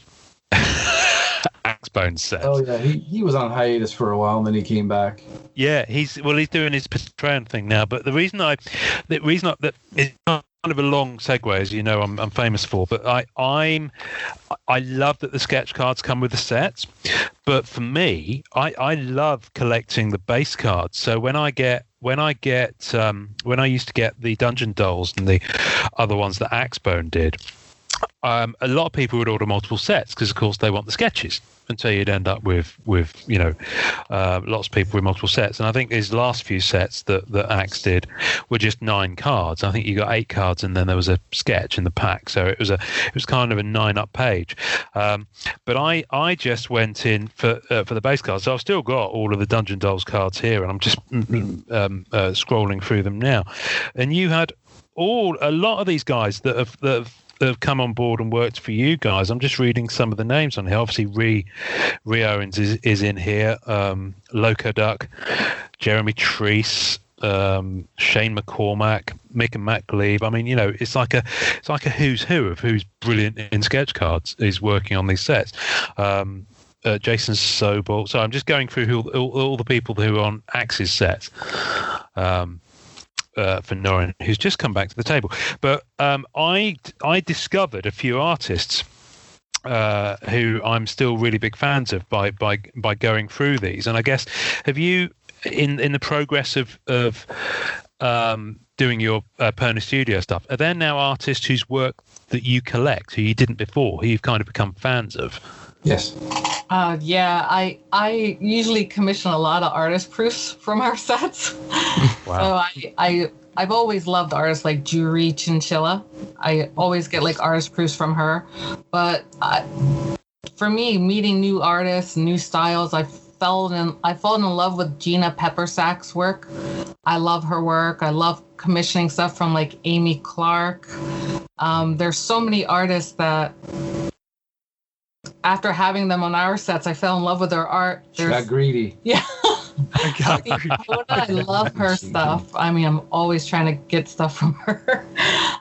Speaker 3: Axebones set.
Speaker 1: Oh yeah, he was on hiatus for a while and then he came back.
Speaker 3: Yeah, he's doing his Patreon thing now. But the reason that it's kind of a long segue, as you know, I'm famous for. But I love that the sketch cards come with the sets. But for me, I love collecting the base cards. So when I used to get the Dungeon Dolls and the other ones that Axebone did, a lot of people would order multiple sets because, of course, they want the sketches. And so you'd end up with lots of people with multiple sets. And I think his last few sets that Axe did were just 9 cards. I think you got 8 cards, and then there was a sketch in the pack. So it was kind of a 9-up page. But I just went in for the base cards. So I've still got all of the Dungeon Dolls cards here, and I'm just scrolling through them now. And you had a lot of these guys that have come on board and worked for you guys. I'm just reading some of the names on here. Obviously, Ree Owens is in here. Loco Duck, Jeremy Treese, Shane McCormack, Mick and Matt Glebe. I mean, it's like a who's who of who's brilliant in sketch cards is working on these sets. Jason Sobel. So I'm just going through all the people who are on Axe's sets. For Norrin, who's just come back to the table. But I discovered a few artists who I'm still really big fans of by going through these. And I guess, have you, in the progress of doing your Perna Studio stuff, are there now artists whose work that you collect, who you didn't before, who you've kind of become fans of?
Speaker 1: Yes.
Speaker 2: Yeah, I usually commission a lot of artist proofs from our sets.
Speaker 3: Wow.
Speaker 2: So I've always loved artists like Juri Chinchilla. I always get like artist proofs from her. But for me, meeting new artists, new styles, I fallen in love with Gina Peppersack's work. I love her work. I love commissioning stuff from like Amy Clark. There's so many artists that, after having them on our sets, I fell in love with their art.
Speaker 1: She got greedy.
Speaker 2: Yeah.
Speaker 4: I
Speaker 2: I love her stuff. I mean, I'm always trying to get stuff from her.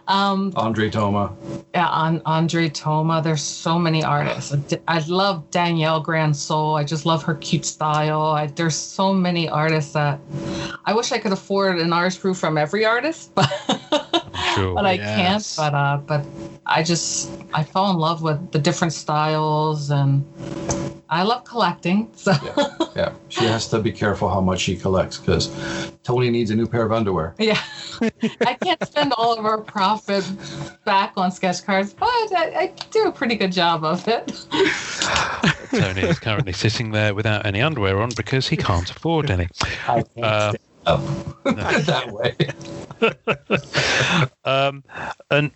Speaker 1: Andre Toma.
Speaker 2: Yeah, on Andre Toma. There's so many artists. I love Danielle Grand Soul. I just love her cute style. There's so many artists that I wish I could afford an artist proof from every artist, but
Speaker 3: Sure.
Speaker 2: but I can't. But I fell in love with the different styles, and I love collecting. So
Speaker 1: Yeah. She has to be careful how much she collects because Tony needs a new pair of underwear.
Speaker 2: yeah, I can't spend all of our profit back on sketch cards, but I do a pretty good job of it.
Speaker 3: Tony is currently sitting there without any underwear on because he can't afford any.
Speaker 1: I can't stand up that way.
Speaker 3: And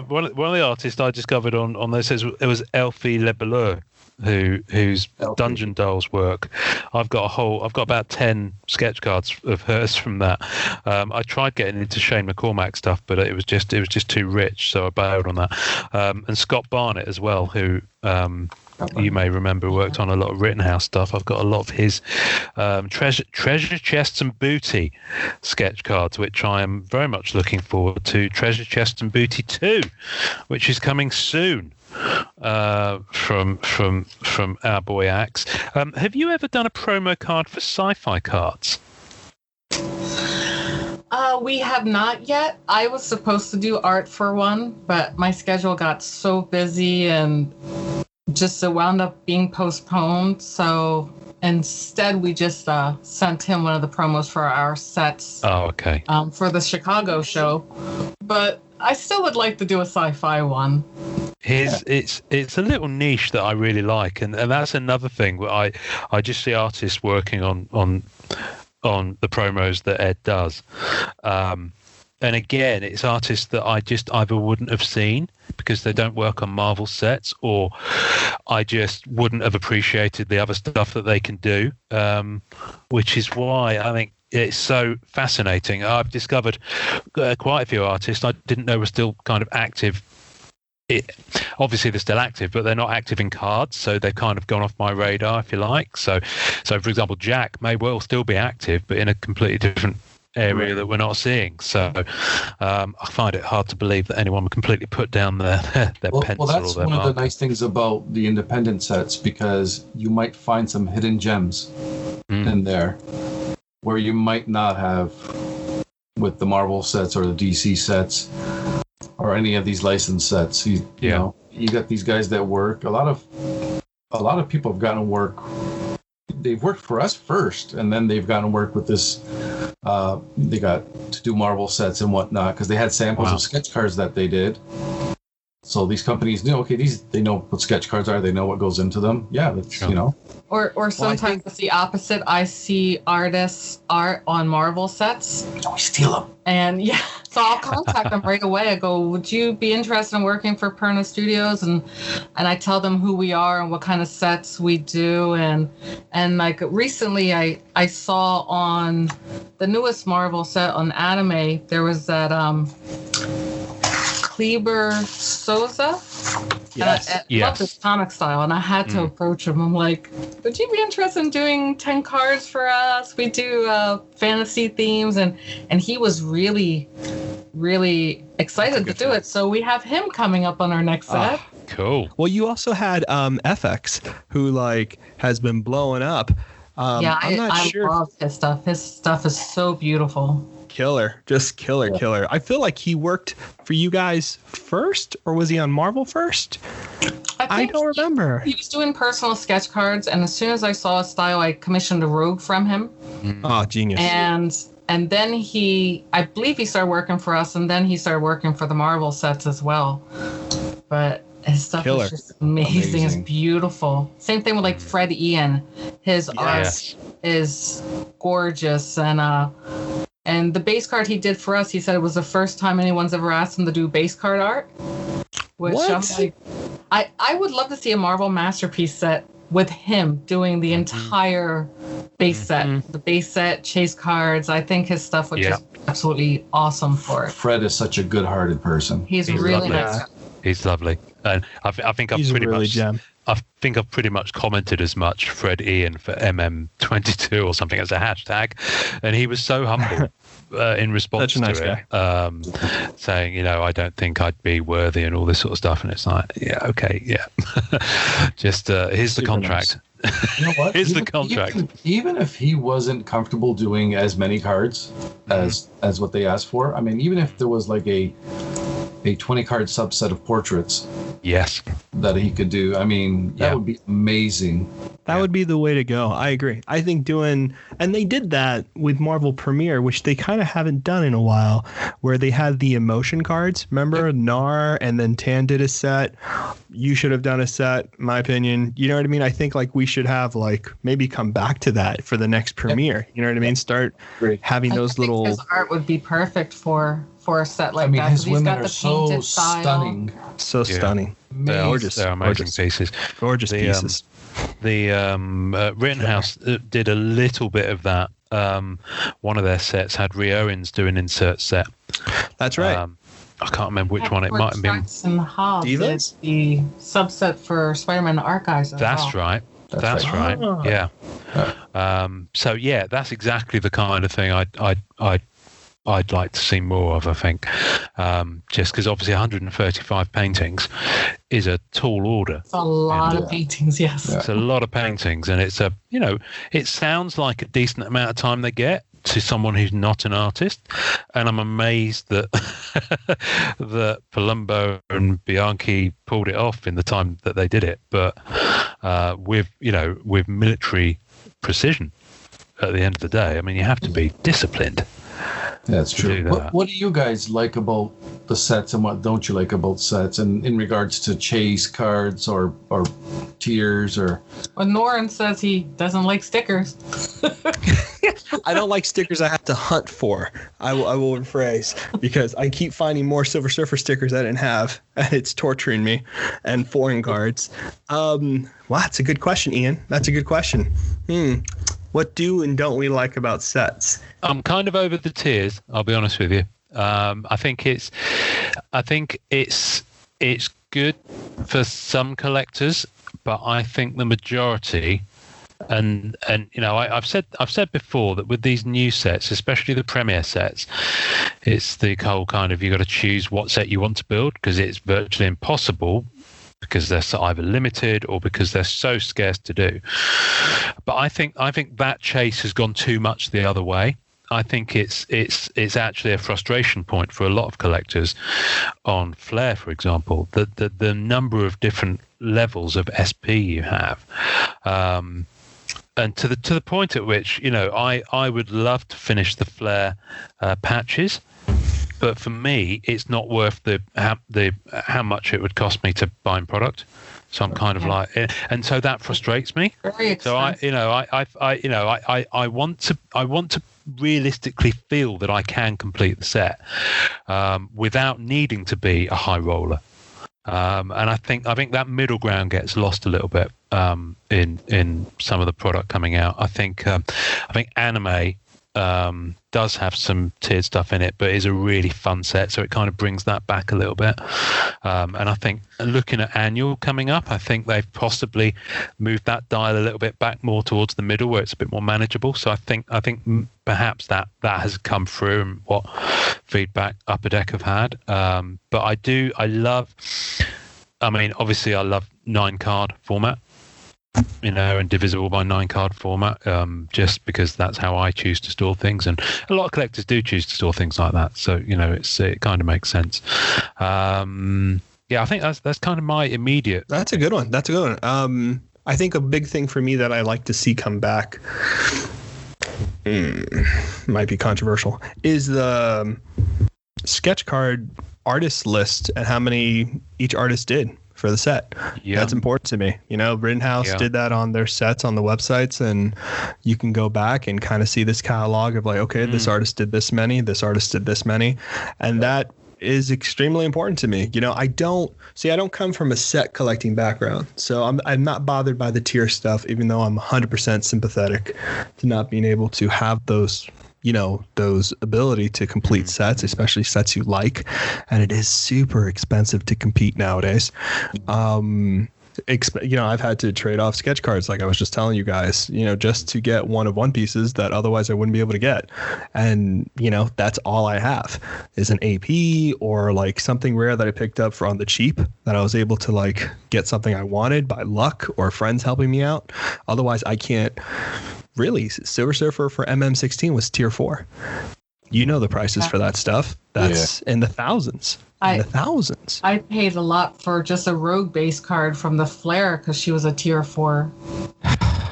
Speaker 3: one of the artists I discovered on there says it was Elfie Lebeleux. whose Dungeon Dolls work. I've got about 10 sketch cards of hers from that. I tried getting into Shane McCormack stuff, but it was just too rich, so I bailed on that. And Scott Barnett as well, who you may remember worked on a lot of Rittenhouse stuff. I've got a lot of his treasure chests and booty sketch cards, which I am very much looking forward to. Treasure Chest and Booty 2, which is coming soon. From our boy Axe. Have you ever done a promo card for sci-fi cards?
Speaker 2: We have not yet. I was supposed to do art for one, but my schedule got so busy and just it wound up being postponed. So instead, we just sent him one of the promos for our sets.
Speaker 3: Oh, okay.
Speaker 2: For the Chicago show, but I still would like to do a sci-fi one.
Speaker 3: It's a little niche that I really like, and that's another thing where I just see artists working on the promos that Ed does. And again, it's artists that I just either wouldn't have seen because they don't work on Marvel sets, or I just wouldn't have appreciated the other stuff that they can do, which is why I think it's so fascinating. I've discovered quite a few artists I didn't know were still kind of active. Obviously they're still active, but they're not active in cards, so they've kind of gone off my radar, if you like. So for example, Jack may well still be active, but in a completely different area that we're not seeing. So I find it hard to believe that anyone would completely put down their pencil.
Speaker 1: Well, that's
Speaker 3: or their
Speaker 1: one
Speaker 3: marker.
Speaker 1: of the nice things about the independent sets, because you might find some hidden gems in there where you might not have with the Marvel sets or the DC sets or any of these licensed sets. You know, you got these guys that work. A lot of people have gotten work. They've worked for us first, and then they've gotten work with this. They got to do Marvel sets and whatnot because they had samples of sketch cards that they did. So these companies knew, okay, they know what sketch cards are. They know what goes into them. Yeah, that's, you know.
Speaker 2: Or sometimes it's the opposite. I see artists' art on Marvel sets.
Speaker 1: We steal them.
Speaker 2: And so I'll contact them right away. I go, would you be interested in working for Perna Studios? And I tell them who we are and what kind of sets we do. And like recently I saw on the newest Marvel set on anime, there was that Kleber Souza.
Speaker 3: Yes.
Speaker 2: I love this comic style, and I had to approach him. I'm like, would you be interested in doing 10 cards for us? We do fantasy themes, and he was really, really excited to do it. So we have him coming up on our next set.
Speaker 3: Cool.
Speaker 4: Well, you also had FX, who has been blowing up.
Speaker 2: I love his stuff. His stuff is so beautiful.
Speaker 4: Killer. I feel like he worked for you guys first, or was he on Marvel first? I don't remember.
Speaker 2: He was doing personal sketch cards, and as soon as I saw his style, I commissioned a Rogue from him.
Speaker 4: Oh, genius.
Speaker 2: And then I believe he started working for us, and then he started working for the Marvel sets as well. But his stuff is just amazing. It's beautiful. Same thing with Fred Ian. His art is gorgeous, and the base card he did for us, he said it was the first time anyone's ever asked him to do base card art. Which I'm like, I would love to see a Marvel Masterpiece set with him doing the entire base set. The base set, chase cards. I think his stuff would just be absolutely awesome for it.
Speaker 1: Fred is such a good-hearted person.
Speaker 2: He's really nice.
Speaker 3: He's lovely. And I think I've pretty much gem. I think I've pretty much commented as much Fred Ian for MM22 or something as a hashtag, and he was so humble in response to it, saying, I don't think I'd be worthy and all this sort of stuff. And it's like, just here's the contract.
Speaker 1: Nice. You know what?
Speaker 3: Here's the contract.
Speaker 1: Even if he wasn't comfortable doing as many cards as what they asked for, I mean, even if there was like a 20-card subset of portraits that he could do, I mean, that would be amazing.
Speaker 4: That would be the way to go. I agree. I think and they did that with Marvel Premiere, which they kind of haven't done in a while, where they had the emotion cards. Remember, Nar and then Tan did a set. You should have done a set, in my opinion. You know what I mean? I think we should have maybe come back to that for the next Premiere. You know what I mean? Start having those little.
Speaker 2: His art would be perfect for for a set like
Speaker 1: I mean,
Speaker 2: that. 'cause
Speaker 1: his
Speaker 2: he's
Speaker 1: women
Speaker 2: got
Speaker 1: are
Speaker 2: the
Speaker 1: so
Speaker 2: painted style.
Speaker 1: stunning.
Speaker 4: So stunning.
Speaker 3: They're
Speaker 1: Gorgeous.
Speaker 3: They're amazing pieces.
Speaker 4: Gorgeous pieces.
Speaker 3: The Rittenhouse did a little bit of that. One of their sets had Rhea Owens do an insert set.
Speaker 4: That's right.
Speaker 3: I can't remember which one it might have been.
Speaker 2: And Hobbs
Speaker 4: Divas?
Speaker 2: did the subset for Spider-Man Archives.
Speaker 3: That's right. That's right.
Speaker 4: Ah.
Speaker 3: Yeah. So yeah, that's exactly the kind of thing I'd like to see more of. I think, just because obviously 135 paintings is a tall order.
Speaker 2: It's a lot of paintings. Yes.
Speaker 3: It's a lot of paintings, and it's it sounds like a decent amount of time they get to someone who's not an artist, and I'm amazed that that Palumbo and Bianchi pulled it off in the time that they did it, but with military precision. At the end of the day, I mean, you have to be disciplined.
Speaker 1: That's
Speaker 3: to
Speaker 1: true.
Speaker 3: do that.
Speaker 1: What do you guys like about the sets, and what don't you like about sets, and in regards to chase cards or tiers or?
Speaker 2: Well, Norin says he doesn't like stickers.
Speaker 4: I don't like stickers I have to hunt for. I will rephrase, because I keep finding more Silver Surfer stickers I didn't have, and it's torturing me. And foreign cards. Wow, that's a good question, Ian. That's a good question. What do and don't we like about sets?
Speaker 3: I'm kind of over the tiers. I'll be honest with you. I think it's good for some collectors, but I think the majority, and I've said before that with these new sets, especially the premiere sets, it's the whole kind of, you got to choose what set you want to build, because it's virtually impossible, because they're either limited or because they're so scarce to do. But I think that chase has gone too much the other way. I think it's actually a frustration point for a lot of collectors on Flair, for example, that the number of different levels of SP you have, and to the point at which I would love to finish the Flair patches. But for me, it's not worth how much it would cost me to buy in product. So I'm kind of like, and so that frustrates me.
Speaker 2: Very expensive.
Speaker 3: So I want to realistically feel that I can complete the set without needing to be a high roller. And I think that middle ground gets lost a little bit in some of the product coming out. I think Anime does have some tiered stuff in it, but is a really fun set, so it kind of brings that back a little bit. And I think looking at Annual coming up, I think they've possibly moved that dial a little bit back more towards the middle, where it's a bit more manageable. So I think perhaps that has come through and what feedback Upper Deck have had. But I love 9-card format. And divisible by 9-card format, just because that's how I choose to store things, and a lot of collectors do choose to store things like that. So it kind of makes sense. I think that's kind of my immediate.
Speaker 4: That's a good one. I think a big thing for me that I like to see come back, might be controversial, is the sketch card artist list and how many each artist did for the set. Yeah. That's important to me. Rittenhouse did that on their sets on the websites, and you can go back and kind of see this catalog of like, okay, this artist did this many, this artist did this many. And that is extremely important to me. I don't come from a set collecting background, so I'm not bothered by the tier stuff, even though I'm 100% sympathetic to not being able to have those ability to complete sets, especially sets you like. And it is super expensive to compete nowadays. I've had to trade off sketch cards, like I was just telling you guys, just to get one of one pieces that otherwise I wouldn't be able to get. And, that's all I have is an AP or like something rare that I picked up for on the cheap that I was able to like get something I wanted by luck or friends helping me out. Otherwise I can't. Really, Silver Surfer for MM16 was tier 4. The prices for that stuff. That's in the thousands.
Speaker 2: I paid a lot for just a rogue base card from the Flare because she was a tier 4.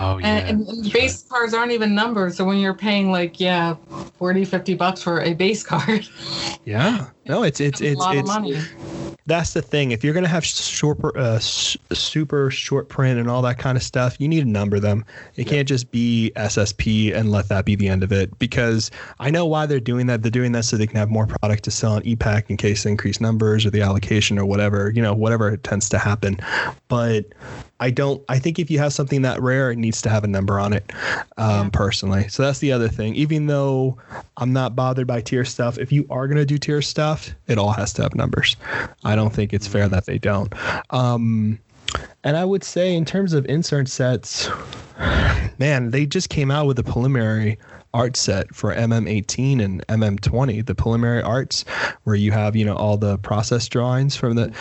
Speaker 3: Oh, yeah.
Speaker 2: And base cards aren't even numbered. So when you're paying like, $40-50 for a base card.
Speaker 4: Yeah. No, it's
Speaker 2: a lot of money.
Speaker 4: that's the thing. If you're going to have super short print and all that kind of stuff, you need to number them. It can't just be SSP and let that be the end of it, because I know why they're doing that. They're doing that so they can have more product to sell on EPAC in case they increase numbers or the allocation or whatever, whatever tends to happen. But I think if you have something that rare, it needs to have a number on it, personally. So that's the other thing. Even though I'm not bothered by tier stuff, if you are going to do tier stuff, it all has to have numbers. I don't think it's fair that they don't. And I would say in terms of insert sets, man, they just came out with a preliminary art set for MM18 and MM20, the preliminary arts, where you have, all the process drawings from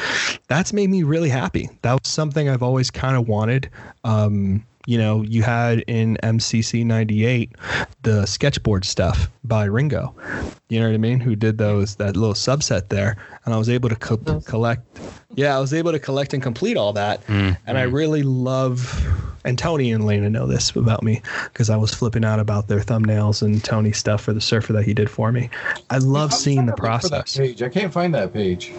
Speaker 4: that's made me really happy. That was something I've always kind of wanted. You had in MCC 98 the sketchboard stuff by Ringo, you know what I mean, who did that little subset there, and I was able to collect. Yeah, I was able to collect and complete all that, and I really love. And Tony and Elaine know this about me because I was flipping out about their thumbnails and Tony's stuff for the surfer that he did for me. I love seeing the process.
Speaker 1: Page. I can't find that page.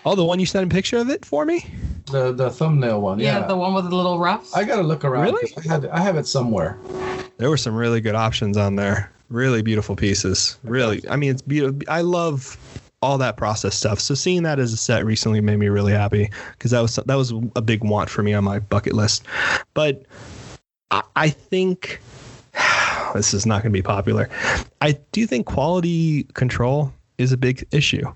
Speaker 4: Oh, the one you sent a picture of it for me?
Speaker 1: The thumbnail one. Yeah,
Speaker 2: the one with the little roughs.
Speaker 1: I gotta look around.
Speaker 4: Really?
Speaker 1: I have it somewhere.
Speaker 4: There were some really good options on there. Really beautiful pieces. Really, I mean, it's beautiful. I love all that process stuff. So seeing that as a set recently made me really happy because that was a big want for me on my bucket list. But I think this is not going to be popular. I do think quality control is a big issue.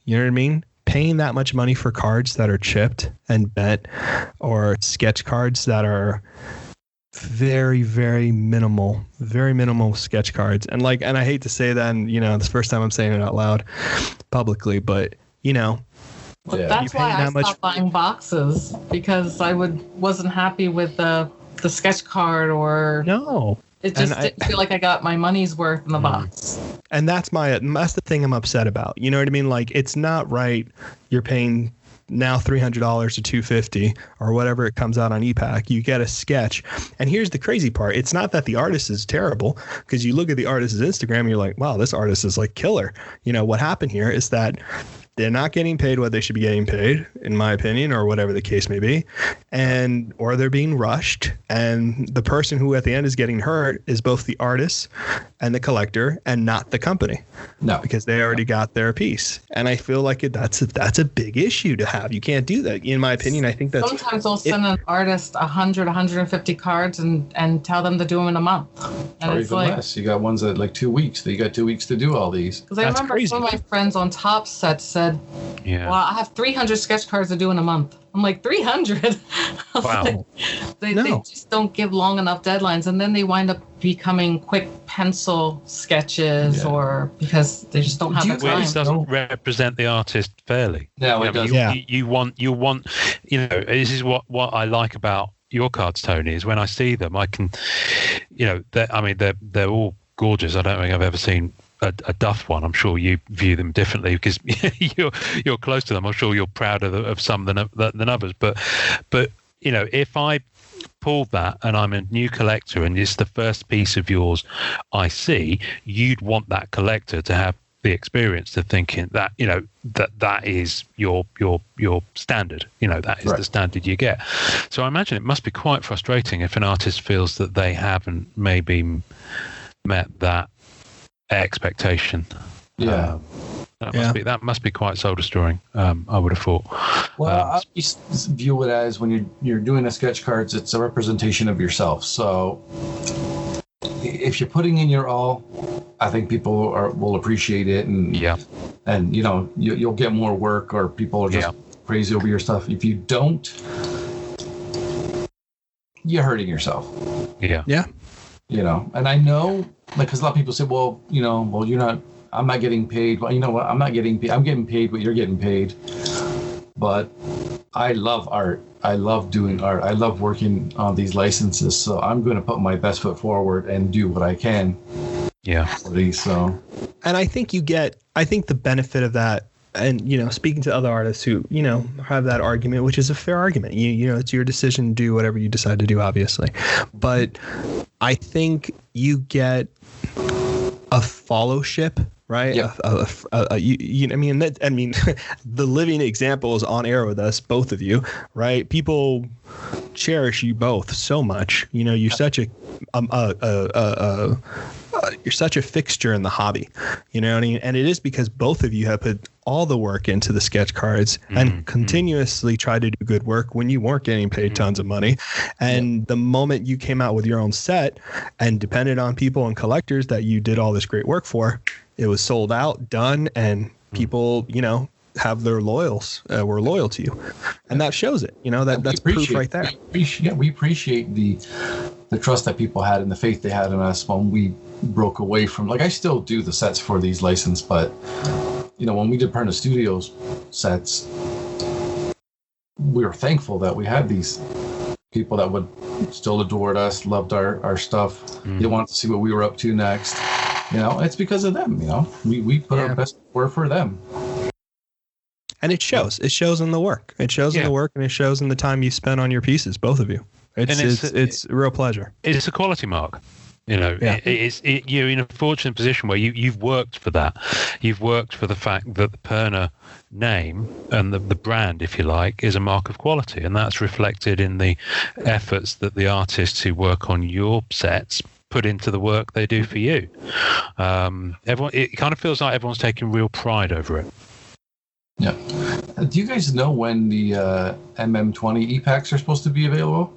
Speaker 4: You know what I mean? Paying that much money for cards that are chipped and bent, or sketch cards that are very, very minimal sketch cards. And I hate to say that, and it's the first time I'm saying it out loud publicly, but
Speaker 2: that's why I stopped buying boxes, because I wasn't happy with the sketch card, or it just didn't feel like I got my money's worth in the box.
Speaker 4: And that's the thing I'm upset about. You know what I mean? It's not right. You're paying now $300 or $250 or whatever it comes out on EPAC. You get a sketch. And here's the crazy part. It's not that the artist is terrible, because you look at the artist's Instagram and you're like, wow, this artist is killer. What happened here is that they're not getting paid what they should be getting paid, in my opinion, or whatever the case may be, or they're being rushed. And the person who at the end is getting hurt is both the artist and the collector, and not the company.
Speaker 1: No,
Speaker 4: because they already got their piece. And I feel like that's a big issue to have. You can't do that, in my opinion. I think that's
Speaker 2: sometimes they'll send an artist 100, 150 cards and tell them to do them in a month. And
Speaker 1: or even less. You got ones that 2 weeks. You got 2 weeks to do all these.
Speaker 2: Because I remember some of my friends on Top Set said, well, I have 300 sketch cards to do in a month. I'm like, 300?
Speaker 4: Wow.
Speaker 2: They just don't give long enough deadlines, and then they wind up becoming quick pencil sketches, or because they just don't have the time.
Speaker 3: Which doesn't represent the artist fairly.
Speaker 1: No, it doesn't.
Speaker 3: You want, this is what I like about your cards, Tony, is when I see them, I can, they're all gorgeous. I don't think I've ever seen a Duff one. I'm sure you view them differently because you're close to them. I'm sure you're prouder of some than others. But if I pulled that and I'm a new collector and it's the first piece of yours I see, you'd want that collector to have the experience of thinking that that is your standard. That is the standard you get. So I imagine it must be quite frustrating if an artist feels that they haven't maybe met that expectation. That must be quite soul destroying. I would have thought.
Speaker 1: Well, I just view it as when you're doing a sketch cards, it's a representation of yourself. So if you're putting in your all, I think people will appreciate it, and you'll get more work, or people are just crazy over your stuff. If you don't, you're hurting yourself.
Speaker 4: Yeah.
Speaker 1: And I know, because a lot of people say, well, you're not, I'm not getting paid. Well, you know what? I'm not getting paid. I'm getting paid what you're getting paid. But I love art. I love doing art. I love working on these licenses. So I'm going to put my best foot forward and do what I can.
Speaker 3: Yeah.
Speaker 1: For these, so.
Speaker 4: And I think the benefit of that, and speaking to other artists who have that argument, which is a fair argument, it's your decision to do whatever you decide to do, obviously, but I think you get a fellowship right?
Speaker 1: Yep.
Speaker 4: I mean, the living example is on air with us, both of you, right? People cherish you both so much. You know, you're such a you're such a fixture in the hobby, you know what I mean? And it is because both of you have put all the work into the sketch cards and continuously tried to do good work when you weren't getting paid tons of money. And the moment you came out with your own set and depended on people and collectors that you did all this great work for, it was sold out, done, and people, you know, have their were loyal to you, and that shows it. You know, that's proof right there.
Speaker 1: We appreciate the trust that people had and the faith they had in us when we broke away from. Like, I still do the sets for these licensed, but you know, when we did Perna Studios sets, we were thankful that we had these people that would still adored us, loved our stuff. They wanted to see what we were up to next. You know, it's because of them. You know, we put our best work for them.
Speaker 4: And it shows. It shows in the work. It shows in the work, and it shows in the time you spent on your pieces, both of you. It's a real pleasure.
Speaker 3: It's a quality mark. You know, you're in a fortunate position where you've worked for that. You've worked for the fact that the Perna name and the brand, if you like, is a mark of quality, and that's reflected in the efforts that the artists who work on your sets put into the work they do for you. It kind of feels like everyone's taking real pride over it.
Speaker 1: Yeah. Do you guys know when the MM20 e-packs are supposed to be available?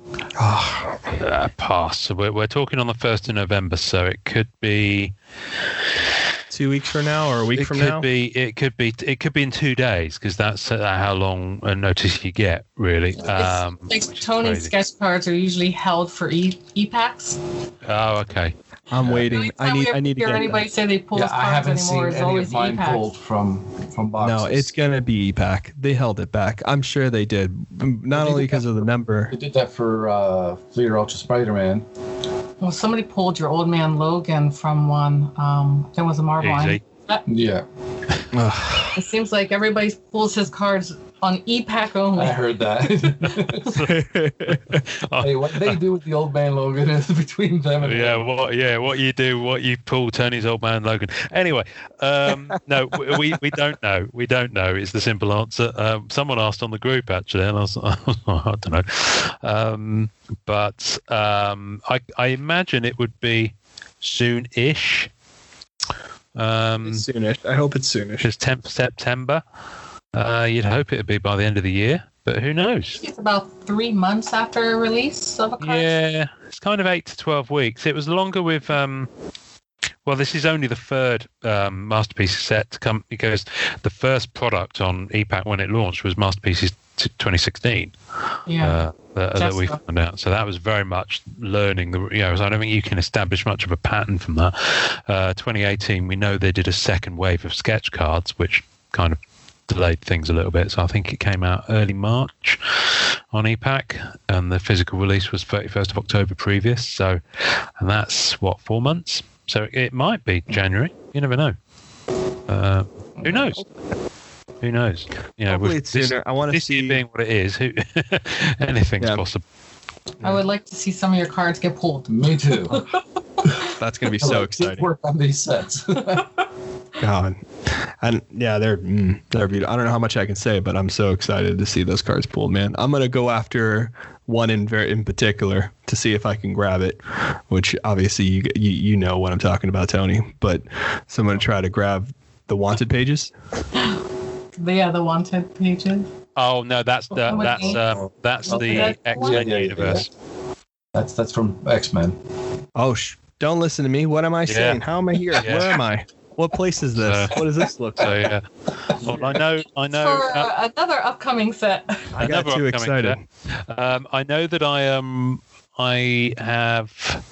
Speaker 3: Pass. So we're talking on the 1st of November, so it could be
Speaker 4: 2 weeks from now or a week from now.
Speaker 3: It could be in 2 days, because that's how long a notice you get, really.
Speaker 2: Like Tony's sketch cards are usually held for e-packs.
Speaker 3: Oh, okay.
Speaker 4: I'm waiting. I need to
Speaker 2: hear
Speaker 4: get
Speaker 2: anybody say they pull his
Speaker 1: I
Speaker 2: cards
Speaker 1: haven't
Speaker 2: anymore.
Speaker 1: seen
Speaker 2: It's
Speaker 1: any
Speaker 2: always
Speaker 1: of mine
Speaker 2: e-packs.
Speaker 1: pulled from boxes.
Speaker 4: No, it's gonna be e-pack. They held it back. I'm sure they did. Not only because of the number.
Speaker 1: They did that for Fleer Ultra Spider-Man.
Speaker 2: Well, somebody pulled your old man Logan from one. There was a marble.
Speaker 3: Easy.
Speaker 1: Yeah.
Speaker 2: It seems like everybody pulls his cards on e-pack only.
Speaker 1: I heard that. Hey, what they do with the old man Logan is between them and
Speaker 3: what you pull Tony's old man Logan. Anyway, no, we don't know. We don't know. It's the simple answer. Someone asked on the group, actually, and I was I don't know. But I imagine it would be soon-ish.
Speaker 4: It's soonish. I hope it's soonish.
Speaker 3: It's 10th September. You'd hope it would be by the end of the year, but who knows?
Speaker 2: It's about 3 months after a release of a card.
Speaker 3: Yeah, it's kind of 8 to 12 weeks. It was longer with. Well, this is only the third Masterpieces set to come, because the first product on e-pack when it launched was Masterpieces 2016.
Speaker 2: Yeah.
Speaker 3: That we found out. So that was very much learning so I don't think you can establish much of a pattern from that. 2018, we know they did a second wave of sketch cards, which kind of delayed things a little bit. So I think it came out early March on e-pack, and the physical release was 31st of October previous. So, and that's 4 months. So it might be January. You never know. Who knows? Who knows?
Speaker 4: Hopefully it's sooner. I want to see
Speaker 3: year being what it is. Anything's possible.
Speaker 2: I would like to see some of your cards get pulled.
Speaker 1: Me too.
Speaker 4: That's going to be so exciting.
Speaker 1: Work on these sets.
Speaker 4: God. And yeah, they're beautiful. I don't know how much I can say, but I'm so excited to see those cards pulled, man. I'm going to go after one in particular to see if I can grab it, which obviously you know what I'm talking about, Tony. But so I'm going to try to grab the wanted pages.
Speaker 2: The wanted pages.
Speaker 3: Oh no, that's the X-Men universe.
Speaker 1: That's from X-Men.
Speaker 4: Oh, don't listen to me. What am I saying? How am I here?
Speaker 3: Yeah.
Speaker 4: Where am I? What place is this? What does this look like?
Speaker 3: So, well, I know.
Speaker 2: For another upcoming set.
Speaker 4: I got too excited.
Speaker 3: I know that I have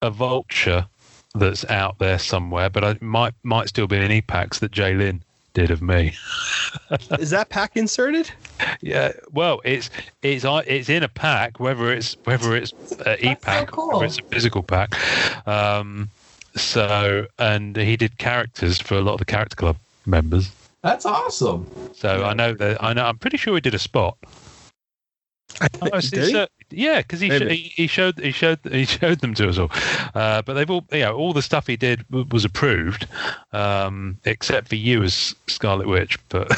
Speaker 3: a Vulture that's out there somewhere, but I might still be in e-packs that Jay Lynn did of me.
Speaker 4: Is that pack inserted?
Speaker 3: Yeah, well, it's in a pack, whether it's e-pack,
Speaker 2: so cool.
Speaker 3: or it's a physical pack. So, and he did characters for a lot of the Character Club members.
Speaker 1: That's awesome.
Speaker 3: So I know. I'm pretty sure he did a spot. Oh, yeah, because he showed them to us all. But they've all the stuff he did was approved, except for you as Scarlet Witch. But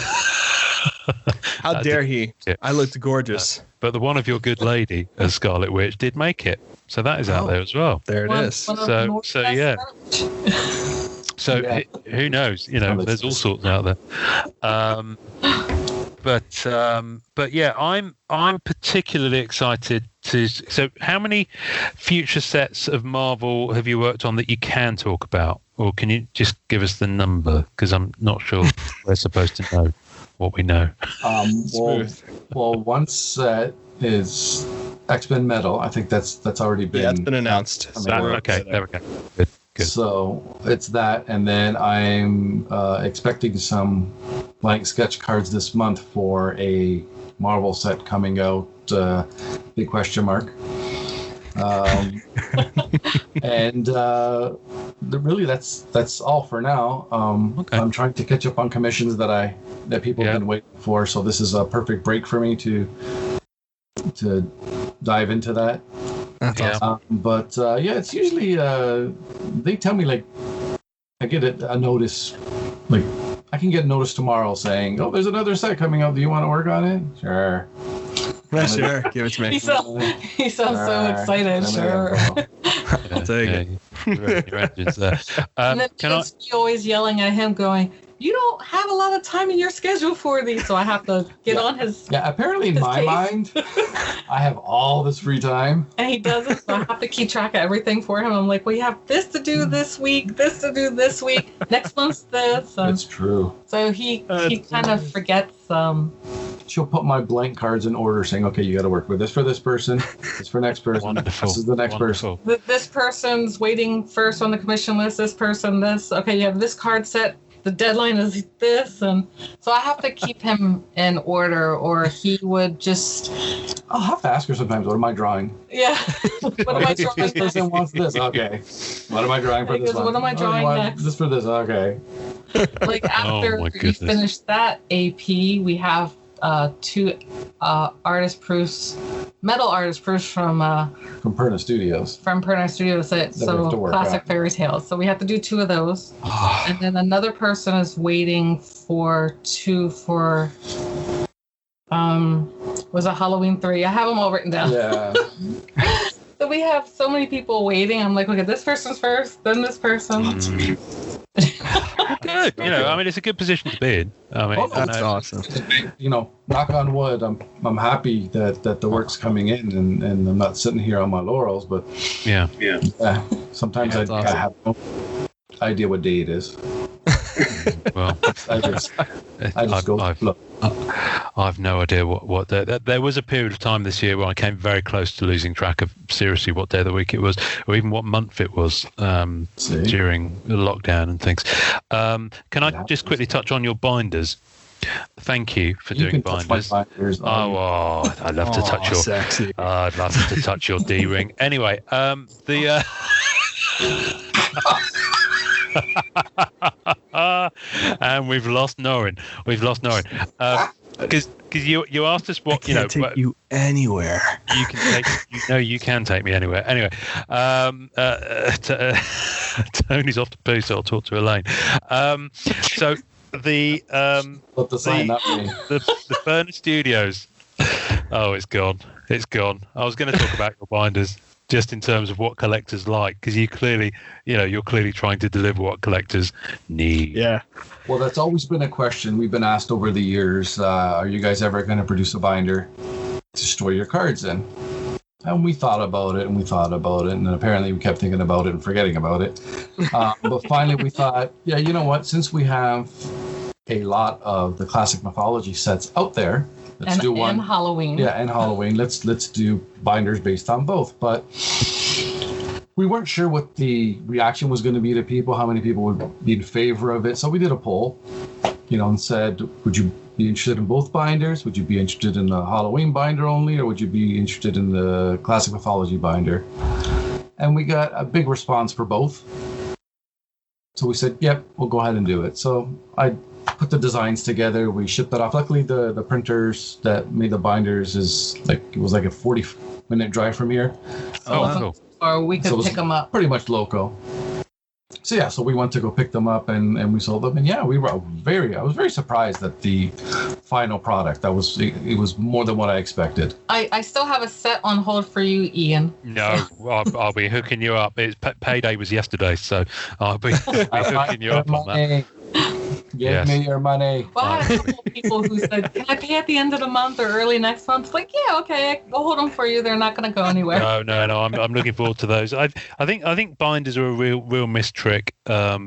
Speaker 4: how dare he? I looked gorgeous.
Speaker 3: But the one of your good lady as Scarlet Witch did make it, so that is out there as well.
Speaker 4: There it is.
Speaker 3: So yeah. So who knows? There's all sorts out there. But yeah, I'm particularly excited to. So, how many future sets of Marvel have you worked on that you can talk about, or can you just give us the number? Because I'm not sure we're supposed to know what we know.
Speaker 1: Well, one set is X-Men Metal. I think that's already been.
Speaker 4: Yeah, it's been announced.
Speaker 3: Okay, there we go. Good.
Speaker 1: So it's that, and then I'm expecting some blank sketch cards this month for a Marvel set coming out. Big question mark. And really, that's all for now.
Speaker 3: Okay.
Speaker 1: I'm trying to catch up on commissions that people have been waiting for. So this is a perfect break for me to dive into that.
Speaker 4: That's awesome.
Speaker 1: But it's usually they tell me, like, I get a notice, like I can get a notice tomorrow saying, "Oh, there's another set coming out. Do you want to work on it?" Sure.
Speaker 4: Sure, give it to me.
Speaker 2: He sounds so excited. Sure.
Speaker 4: I'll take it.
Speaker 3: Your engine's there.
Speaker 2: And then kids be always yelling at him, going, "You don't have a lot of time in your schedule for these," so I have to get on his.
Speaker 1: Yeah, apparently in my mind, I have all this free time.
Speaker 2: And he doesn't, so I have to keep track of everything for him. I'm like, "We have this to do this week, this to do this week, next month's this."
Speaker 1: It's true.
Speaker 2: So he kind of forgets.
Speaker 1: She'll put my blank cards in order, saying, "Okay, you got to work with this for this person, this for next person,
Speaker 3: Wonderful.
Speaker 1: This is the next person."
Speaker 2: This person's waiting first on the commission list. This person, this. Okay, you have this card set. The deadline is this, and so I have to keep him in order, or he would just.
Speaker 1: I'll have to ask her sometimes, "What am I drawing?"
Speaker 2: Yeah. What am I drawing?
Speaker 1: This person wants this. Okay. What am I drawing for this one?
Speaker 2: What am I drawing next?
Speaker 1: This for this. Okay.
Speaker 2: Like after we finish that AP, we have 2 artist proofs, metal artist proofs from
Speaker 1: Perna Studios.
Speaker 2: From Perna Studios. So classic fairy tales. So we have to do 2 of those, and then another person is waiting for 2 for. Was a Halloween 3. I have them all written down.
Speaker 1: Yeah.
Speaker 2: So we have so many people waiting. I'm like, okay, this person's first, then this person.
Speaker 3: Good. I mean, it's a good position to be in. I mean,
Speaker 4: that's awesome.
Speaker 1: Knock on wood. I'm happy that the work's coming in, and I'm not sitting here on my laurels. But
Speaker 3: yeah.
Speaker 1: Sometimes I have no idea what day it is.
Speaker 3: Well,
Speaker 1: I just go look.
Speaker 3: I've no idea what day. There was a period of time this year where I came very close to losing track of seriously what day of the week it was, or even what month it was during the lockdown and things. Can I just quickly touch on your binders? Thank you for doing binders. I'd love to touch your.
Speaker 4: Sexy.
Speaker 3: I'd love to touch your D ring. Anyway, the. And we've lost Norrin. Because you asked us what
Speaker 4: I can't take you anywhere.
Speaker 3: You can take. You can take me anywhere. Anyway, Tony's off to poo, so I'll talk to Elaine. So the Perna Studios. Oh, it's gone. It's gone. I was going to talk about your binders. Just in terms of what collectors like, because you're clearly trying to deliver what collectors need.
Speaker 4: Yeah.
Speaker 1: Well, that's always been a question we've been asked over the years. Are you guys ever going to produce a binder to store your cards in? And we thought about it, and apparently we kept thinking about it and forgetting about it. But finally we thought, yeah, you know what? Since we have a lot of the classic mythology sets out there, let's do one.
Speaker 2: And Halloween.
Speaker 1: Yeah, and Halloween. Let's do binders based on both. But we weren't sure what the reaction was going to be to people, how many people would be in favor of it. So we did a poll, and said, would you be interested in both binders? Would you be interested in the Halloween binder only, or would you be interested in the classic mythology binder? And we got a big response for both. So we said, yep, we'll go ahead and do it. So I put the designs together. We shipped it off. Luckily, the printers that made the binders it was like a 40-minute drive from here.
Speaker 3: Cool.
Speaker 2: Or we could pick them up.
Speaker 1: Pretty much local. So yeah, so we went to go pick them up and we sold them. And yeah, I was very surprised at the final product. It was more than what I expected.
Speaker 2: I still have a set on hold for you, Ian.
Speaker 3: No, I'll be hooking you up. It's payday was yesterday, so I'll be hooking you up on that.
Speaker 1: Give me your money.
Speaker 2: Well, I had a couple of people who said, "Can I pay at the end of the month or early next month?" It's like, yeah, okay, I'll hold them for you. They're not going to go anywhere.
Speaker 3: No. I'm looking forward to those. I think binders are a real miss trick for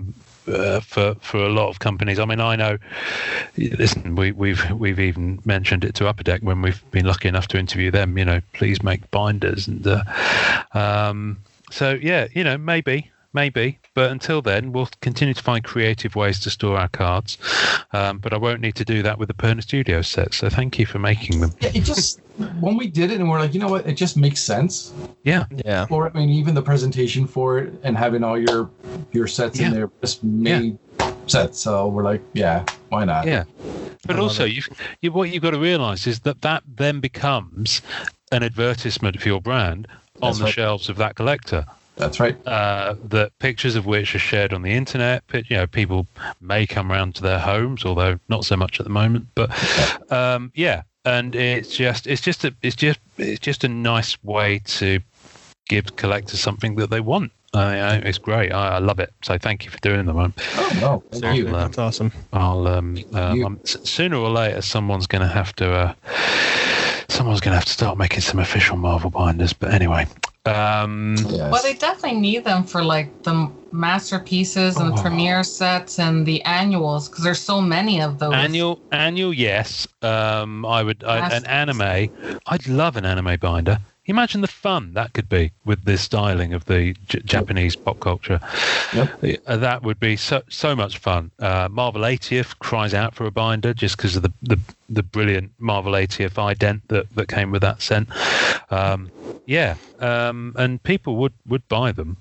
Speaker 3: a lot of companies. I mean, I know. Listen, we've even mentioned it to Upper Deck when we've been lucky enough to interview them. You know, please make binders, and so yeah, you know, maybe. But until then, we'll continue to find creative ways to store our cards. But I won't need to do that with the Perna Studio set. So thank you for making them.
Speaker 1: Yeah, it just, when we did it and we're like, you know what, it just makes sense.
Speaker 3: Yeah.
Speaker 1: Or, I mean, even the presentation for it and having all your sets in there just made sense. So we're like, yeah, why not?
Speaker 3: Yeah. But also, what you've got to realise is that then becomes an advertisement for your brand on the shelves of that collector.
Speaker 1: That's right.
Speaker 3: The pictures of which are shared on the internet. You know, people may come around to their homes, although not so much at the moment. But and it's just a nice way to give collectors something that they want. It's great. I love it. So thank you for doing them.
Speaker 1: Oh no, thank you.
Speaker 4: That's awesome.
Speaker 3: Sooner or later, someone's going to have to start making some official Marvel binders. But anyway.
Speaker 2: Well, they definitely need them for like the masterpieces and premiere sets and the annuals, because there's so many of those.
Speaker 3: Annual, yes. An anime. I'd love an anime binder. Imagine the fun that could be with the styling of the Japanese pop culture. Yep. That would be so much fun. Marvel 80th cries out for a binder just because of the brilliant Marvel 80th ident that came with that scent. And people would buy them.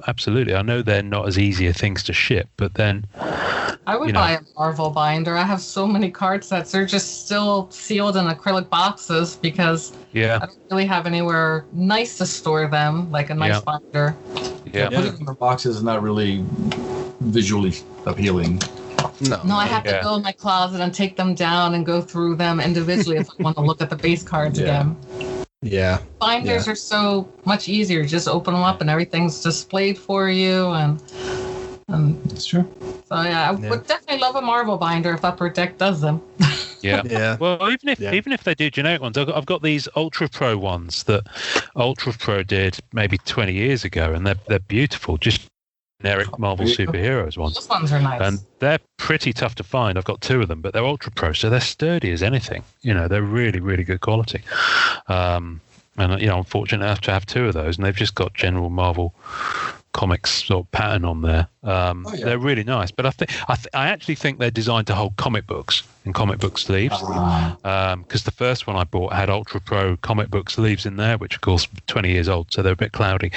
Speaker 3: Absolutely. I know they're not as easy things to ship, but then
Speaker 2: I would buy a Marvel binder. I have so many card sets. They're just still sealed in acrylic boxes because I don't really have anywhere nice to store them, like a nice binder.
Speaker 1: Yeah. Putting them in the boxes is not really visually appealing.
Speaker 2: No, I have to go in my closet and take them down and go through them individually if I want to look at the base cards again.
Speaker 4: Yeah.
Speaker 2: Binders are so much easier. Just open them up and everything's displayed for you, and
Speaker 1: it's true.
Speaker 2: So I would definitely love a Marvel binder if Upper Deck does them.
Speaker 3: Yeah. Well, even if they do generic ones, I've got these Ultra Pro ones that Ultra Pro did maybe 20 years ago, and they're beautiful. Just generic Marvel superheroes ones.
Speaker 2: Those ones are nice.
Speaker 3: And they're pretty tough to find. I've got two of them, but they're Ultra Pro, so they're sturdy as anything. You know, they're really, really good quality. And you know, I'm fortunate enough to have two of those, and they've just got general Marvel comics sort of pattern on there. They're really nice, but I actually think they're designed to hold comic books and comic book sleeves, because the first one I bought had Ultra Pro comic book sleeves in there, which of course 20 years old, so they're a bit cloudy.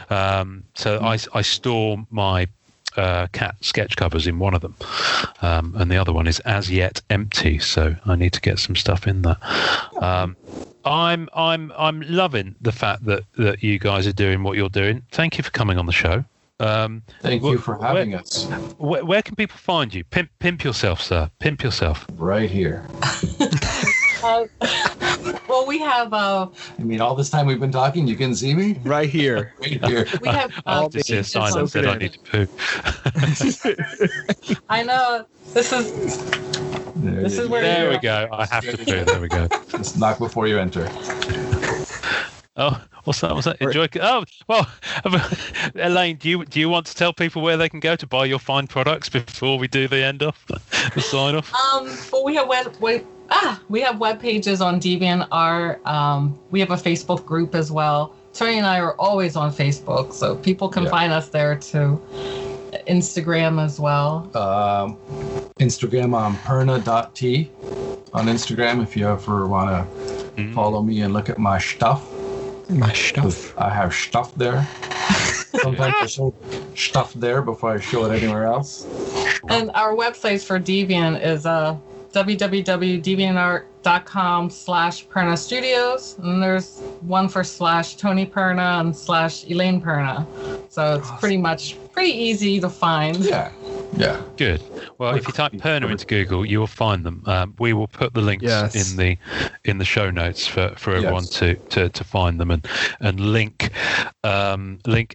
Speaker 3: So I store my cat sketch covers in one of them, and the other one is as yet empty, so I need to get some stuff in there. I'm loving the fact that you guys are doing what you're doing. Thank you for coming on the show.
Speaker 1: Thank you for having us.
Speaker 3: Where can people find you? Pimp yourself, sir. Pimp yourself.
Speaker 1: Right here.
Speaker 2: Well, we have.
Speaker 1: I mean, all this time we've been talking, you can see me
Speaker 4: right here.
Speaker 1: Right here.
Speaker 2: We have.
Speaker 3: I'll just see a sign that said I need to poo.
Speaker 2: I know. This is where.
Speaker 3: There we go. I have to poo. There we go.
Speaker 1: Just knock before you enter.
Speaker 3: Oh, what's that? Enjoy. Oh, well, Elaine, do you want to tell people where they can go to buy your fine products before we do the end off, the sign off?
Speaker 2: Well, we have web pages on DeviantArt. We have a Facebook group as well. Tony and I are always on Facebook, so people can find us there too. Instagram as well.
Speaker 1: Instagram on perna.t on Instagram if you ever want to follow me and look at my stuff. I have stuff there. Sometimes I show stuff there before I show it anywhere else.
Speaker 2: And our websites for Deviant is www.deviantart.com/Perna Studios, and there's one for /Tony Perna and /Elaine Perna. So it's pretty easy to find.
Speaker 1: Yeah.
Speaker 3: Good. Well, if you type Perna into Google, you will find them. We will put the links in the show notes for everyone to find them and link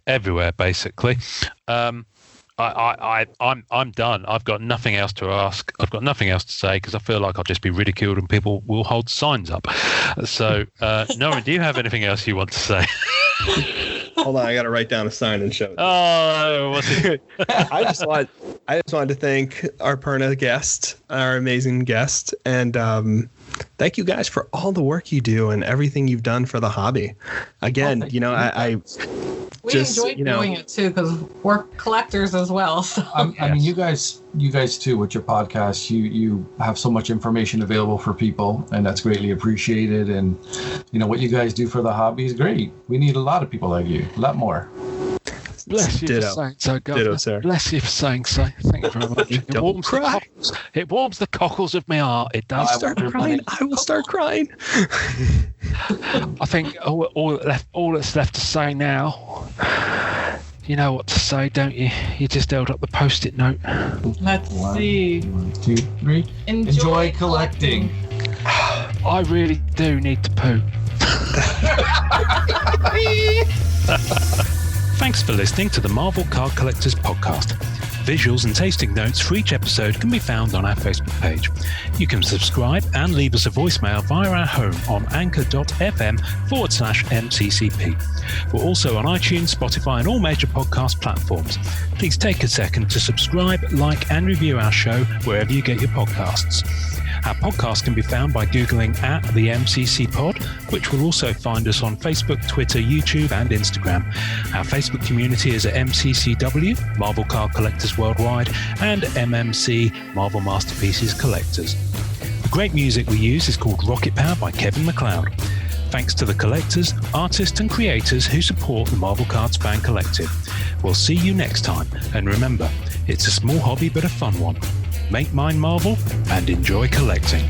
Speaker 3: everywhere basically. I'm done. I've got nothing else to ask. I've got nothing else to say because I feel like I'll just be ridiculed and people will hold signs up. So, Norrin, do you have anything else you want to say?
Speaker 4: Hold on, I got to write down a sign and show it.
Speaker 3: Oh, what's it?
Speaker 4: I just wanted to thank our Perna guest, our amazing guest, and thank you guys for all the work you do and everything you've done for the hobby. Again,
Speaker 2: We enjoy doing it too because we're collectors as well. So.
Speaker 1: I mean, you guys too with your podcast. You have so much information available for people, and that's greatly appreciated. And what you guys do for the hobby is great. We need a lot of people like you, a lot more.
Speaker 3: Bless you for saying so, Governor.
Speaker 4: Ditto, sir.
Speaker 3: Bless you for saying so. Thank you very much. It warms the cockles of my heart. It does.
Speaker 4: I will start crying.
Speaker 3: I think all that's left to say now. You know what to say, don't you? You just held up the post-it note.
Speaker 2: Let's see.
Speaker 1: 1, 2, 3. Enjoy collecting.
Speaker 3: I really do need to poo. Thanks for listening to the Marvel Card Collectors Podcast. Visuals and tasting notes for each episode can be found on our Facebook page. You can subscribe and leave us a voicemail via our home on anchor.fm/MCCP. We're also on iTunes, Spotify, and all major podcast platforms. Please take a second to subscribe, like, and review our show wherever you get your podcasts. Our podcast can be found by Googling @the MCC Pod, which will also find us on Facebook, Twitter, YouTube, and Instagram. Our Facebook community is at MCCW, Marvel Card Collectors Worldwide, and MMC, Marvel Masterpieces Collectors. The great music we use is called Rocket Power by Kevin MacLeod. Thanks to the collectors, artists, and creators who support the Marvel Cards Fan Collective. We'll see you next time, and remember, it's a small hobby but a fun one. Make mine Marvel and enjoy collecting.